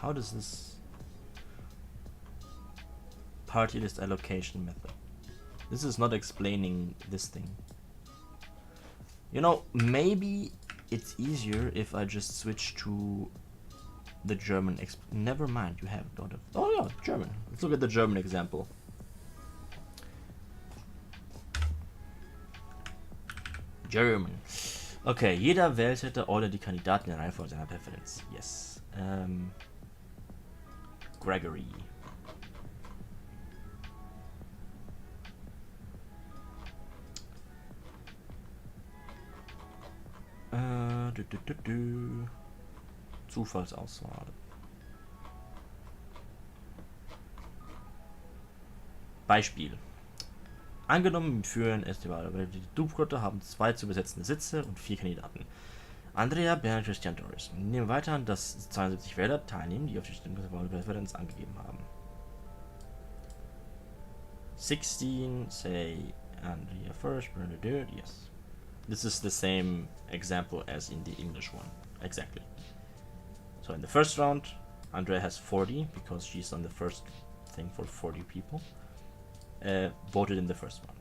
A: how does this party list allocation method? This is not explaining this thing. You know, maybe it's easier if I just switch to the German. Never mind, you have got it. Oh yeah, German. Let's look at the German example. German. Okay, jeder wählte oder die Kandidaten in Reihenfolge seiner Präferenz. Yes. Gregory. Zufallsauswahl. Beispiel. Angenommen, wir führen es die Wahl, weil die Dupgrotte haben 2 zu besetzende Sitze und 4 Kandidaten. Andrea, Bernd, Christian, Doris. Wir nehmen weiter an, dass 72 Wähler teilnehmen, die auf die Stimmreferenz angegeben haben. 16, say Andrea first, Bernd, yes. This is the same example as in the English one, exactly. So in the first round, Andrea has 40, because she's on the first thing for 40 people. Voted in the first one.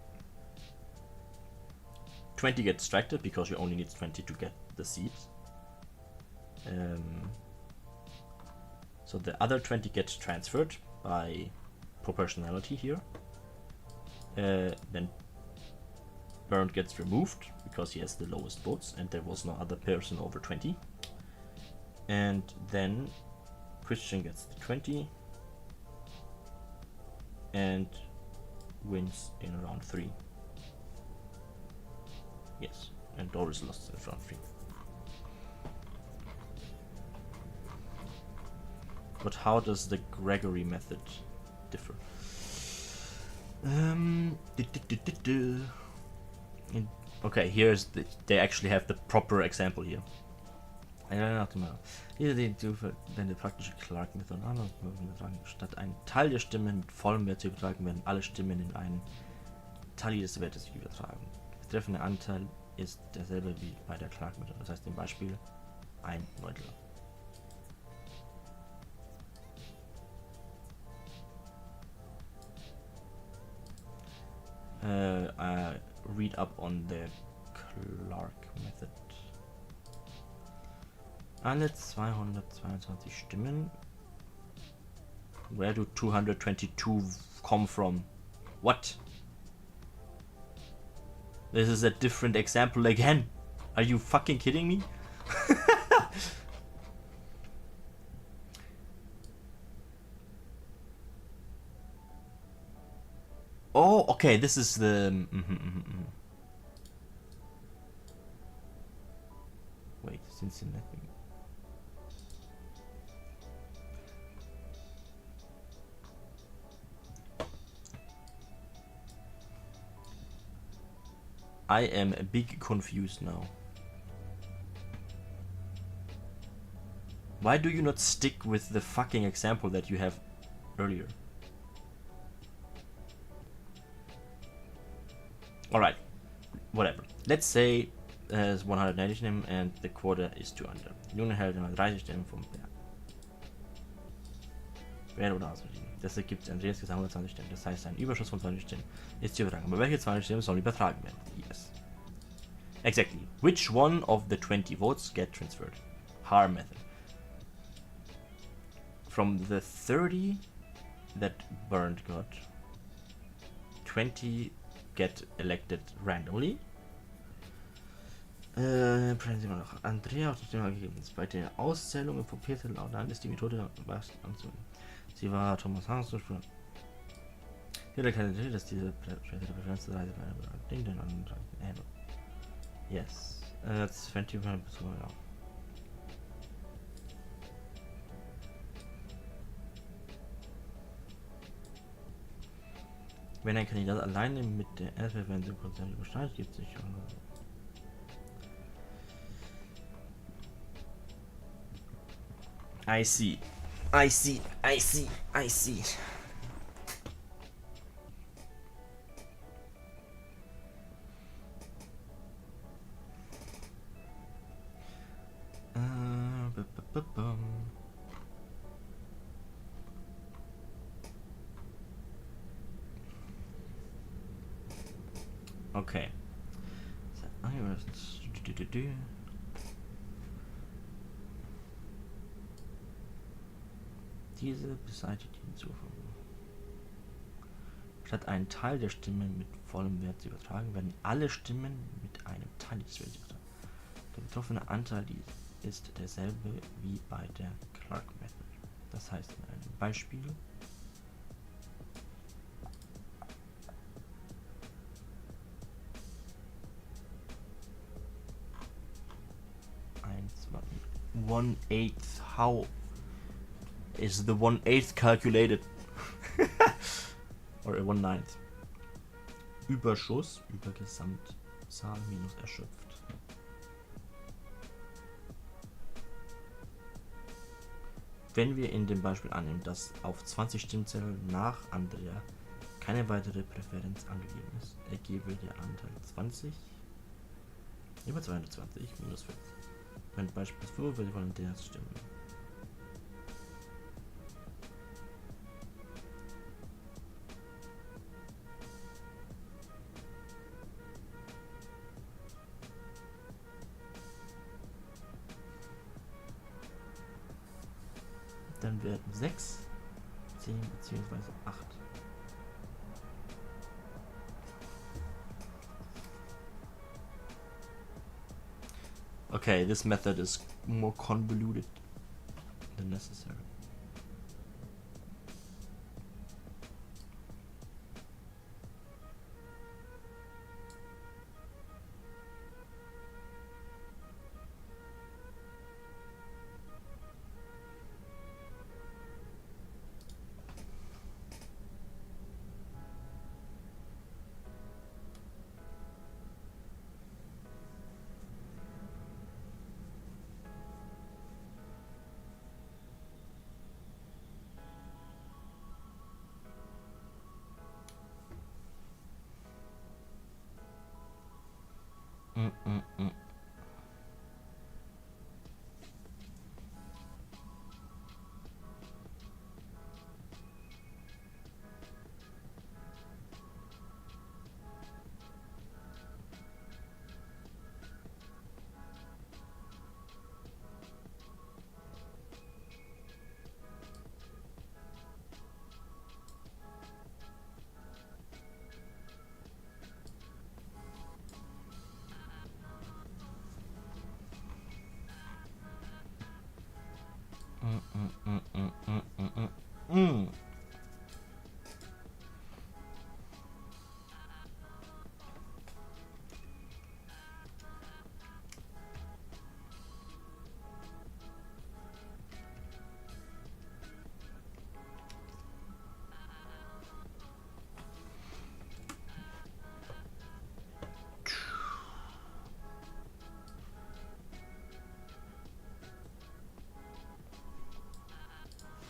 A: 20 get distracted because you only need 20 to get the seat. So the other 20 get transferred by proportionality here. Then Bernd gets removed because he has the lowest votes and there was no other person over 20. And then Christian gets the 20 and wins in round 3. Yes, and Doris lost in round 3. But how does the Gregory method differ? Okay, here's they actually have the proper example here. Hier wende praktische Clark-Methode an. Statt einen Teil der Stimmen mit vollem Wert zu übertragen, werden alle Stimmen in einen Teil des Wertes übertragen. Der betreffende Anteil ist derselbe wie bei der Clark-Methode. Das heißt im Beispiel ein Neuntel. Read up on the Clark method. Alle 222 Stimmen. Where do 222 come from? What? This is a different example again. Are you fucking kidding me? Oh, okay, this is the... Wait, Cincinnati. I am a bit confused now. Why do you not stick with the fucking example that you have earlier? Alright, whatever. Let's say there's 190 Stimmen and the quota is 200. Nun erhält 30 Stimmen vom Bär. Bär oder ausverdienen. Das ergibt Andreas Gesamt 120 Stimmen. Das heißt, ein Überschuss von 20 Stimmen ist zu übertragen. Aber welche 20 Stimmen sollen übertragen werden? Yes. Exactly. Which one of the 20 votes get transferred? Har method. From the 30 that Bernd got, 20 get elected randomly. Andrea auf die Stimme gegeben. Bei der Auszählung von Peter Laudan ist die Methode anzuwenden. Sie war Thomas Hans zu spüren. Hier kann natürlich, dass diese Präferenz der Reise bei einem Ding den anderen handle. Yes, that's 20%. Wenn ein Kandidat alleine mit der Erstverwendung überschneidet, gibt es sich I see. Okay. Diese beseitigt die Hinzufügung. Statt einen Teil der Stimme mit vollem Wert zu übertragen, werden alle Stimmen mit einem Teil des Wertes übertragen. Der betroffene Anteil ist derselbe wie bei der Clark Method. Das heißt in einem Beispiel one eighth. How is the 1/8 calculated? Or a 1/9. Überschuss über Gesamtzahl minus erschöpft. Wenn wir in dem Beispiel annehmen, dass auf 20 Stimmzetteln nach Andrea keine weitere Präferenz angegeben ist, ergebe der Anteil 20 über 220 minus 5. Wenn beispielsweise wir wollen der stimmen. Dann werden 6, 10 bzw. 8. Okay, this method is more convoluted than necessary.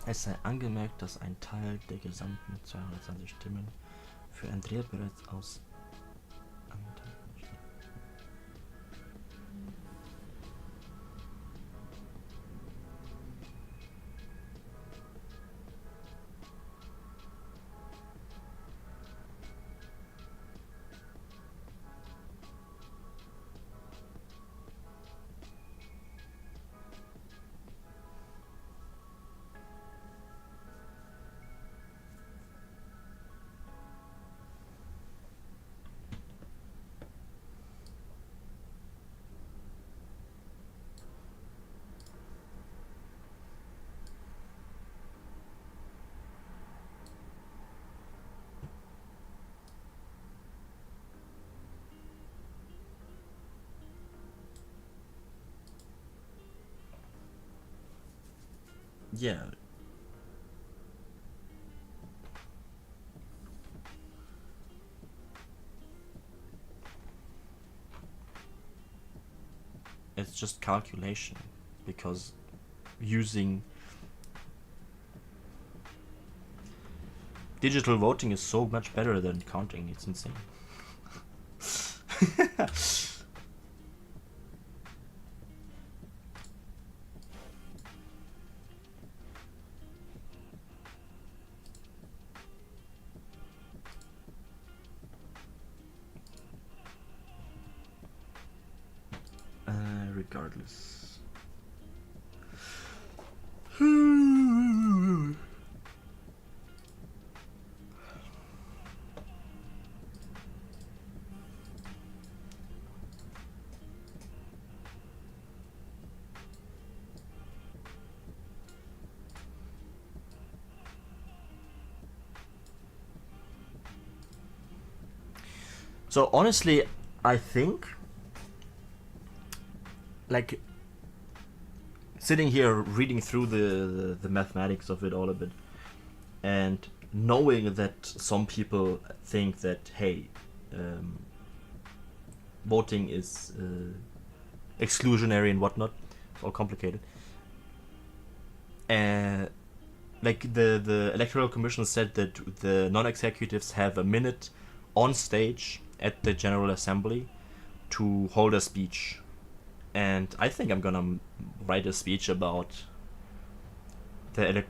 A: Es sei angemerkt, dass ein Teil der gesamten 220 Stimmen für Andrea bereits aus Yeah. It's just calculation, because using digital voting is so much better than counting. It's insane. Regardless. So honestly, I think, like, sitting here reading through the mathematics of it all a bit, and knowing that some people think that, hey, voting is exclusionary and whatnot, it's all complicated. Like the Electoral Commission said that the non-executives have a minute on stage at the General Assembly to hold a speech. And I think I'm gonna write a speech about the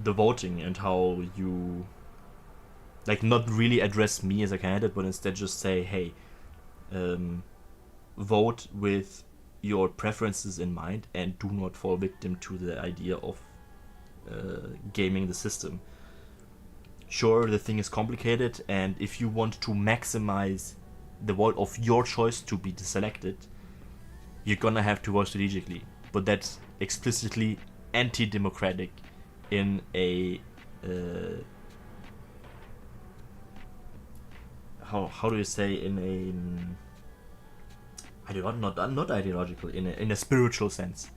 A: voting and how you, like, not really address me as a candidate, but instead just say, hey, vote with your preferences in mind and do not fall victim to the idea of gaming the system. Sure, the thing is complicated, and if you want to maximize the vote of your choice to be selected, you're gonna have to vote strategically, but that's explicitly anti-democratic in a how do you say, in a not ideological, in a spiritual sense.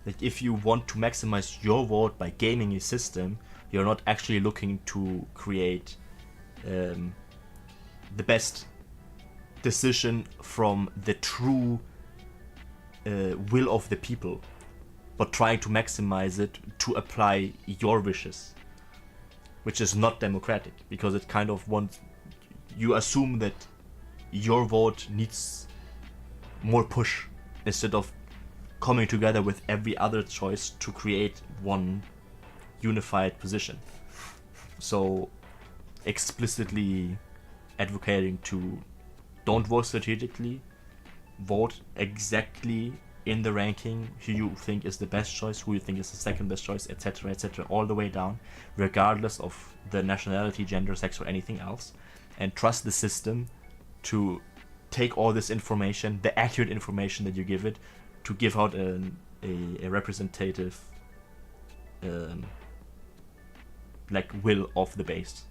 A: Like, if you want to maximize your vote by gaming a system, you're not actually looking to create the best decision from the true will of the people, but trying to maximize it to apply your wishes, which is not democratic, because it kind of wants, you assume that your vote needs more push instead of coming together with every other choice to create one unified position. So explicitly advocating to don't vote strategically, vote exactly in the ranking who you think is the best choice, who you think is the second best choice, etc., all the way down, regardless of the nationality, gender, sex, or anything else, and trust the system to take all this information, the accurate information that you give it, to give out a representative like will of the base.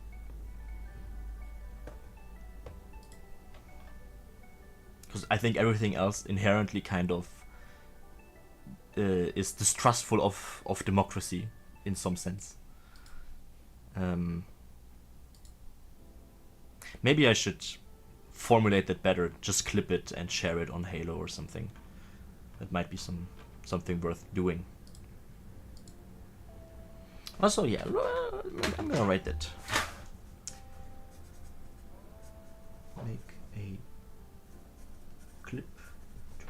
A: Because I think everything else inherently kind of is distrustful of democracy in some sense. Maybe I should formulate that better, just clip it and share it on Halo or something. That might be something worth doing. Also, yeah, I'm gonna write that. Make a clip to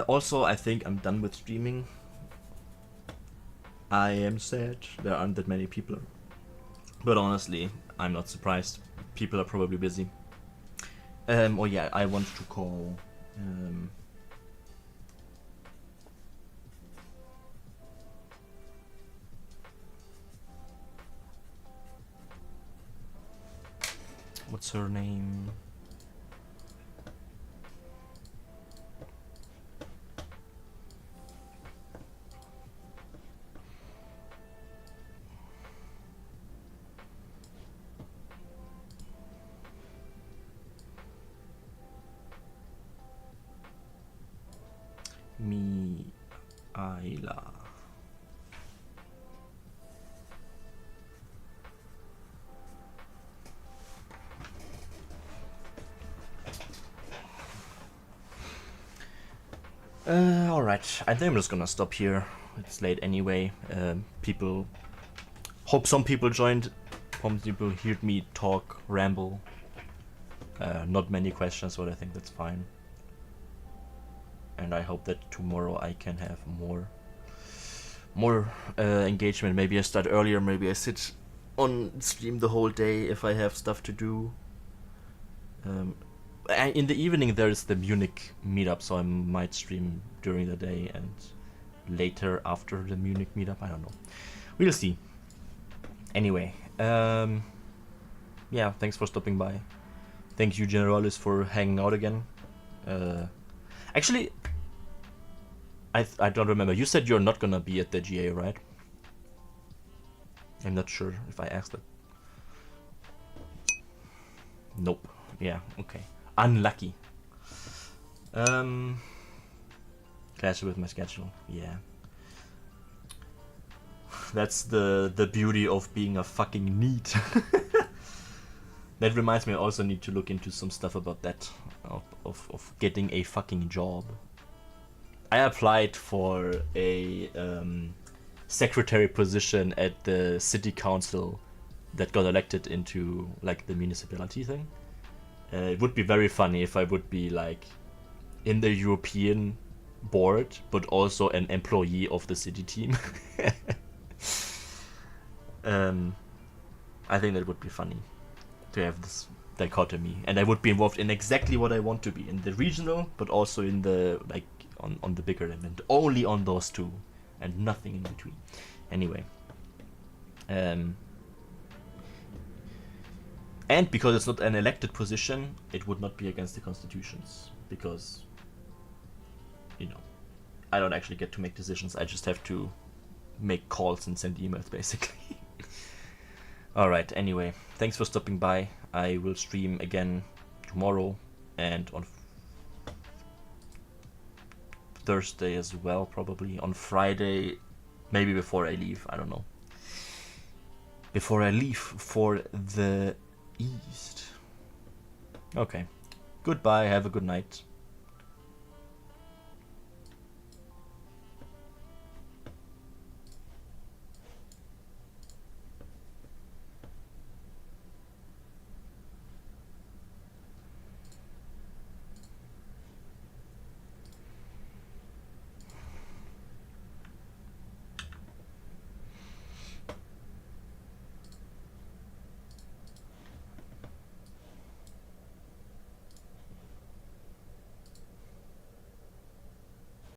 A: also, I think I'm done with streaming. I am sad there aren't that many people, but honestly, I'm not surprised. People are probably busy. Oh yeah, I want to call what's her name? Ayla. Alright, I think I'm just gonna stop here. It's late anyway. Hope some people joined. Some people heard me talk, ramble. Not many questions, but I think that's fine. And I hope that tomorrow I can have more engagement. Maybe I start earlier, maybe I sit on stream the whole day if I have stuff to do. In the evening there is the Munich meetup, so I might stream during the day and later after the Munich meetup. I don't know. We'll see. Anyway, yeah, thanks for stopping by. Thank you, Generalis, for hanging out again. Actually, I don't remember. You said you're not gonna be at the GA, right? I'm not sure if I asked it. Nope. Yeah, okay. Unlucky. Clash with my schedule. Yeah. That's the beauty of being a fucking NEET. That reminds me, I also need to look into some stuff about that. Of getting a fucking job. I applied for a secretary position at the city council that got elected into like the municipality thing. It would be very funny if I would be like in the European board, but also an employee of the city team. I think that would be funny to have this dichotomy, and I would be involved in exactly what I want to be, in the regional, but also in the like on the bigger event. Only on those two, and nothing in between. Anyway. And because it's not an elected position, it would not be against the constitutions. Because, you know, I don't actually get to make decisions. I just have to make calls and send emails, basically. Alright, anyway. Thanks for stopping by. I will stream again tomorrow and on Thursday as well, probably. On Friday, maybe before I leave. I don't know. Before I leave for the East. Okay. Goodbye. Have a good night.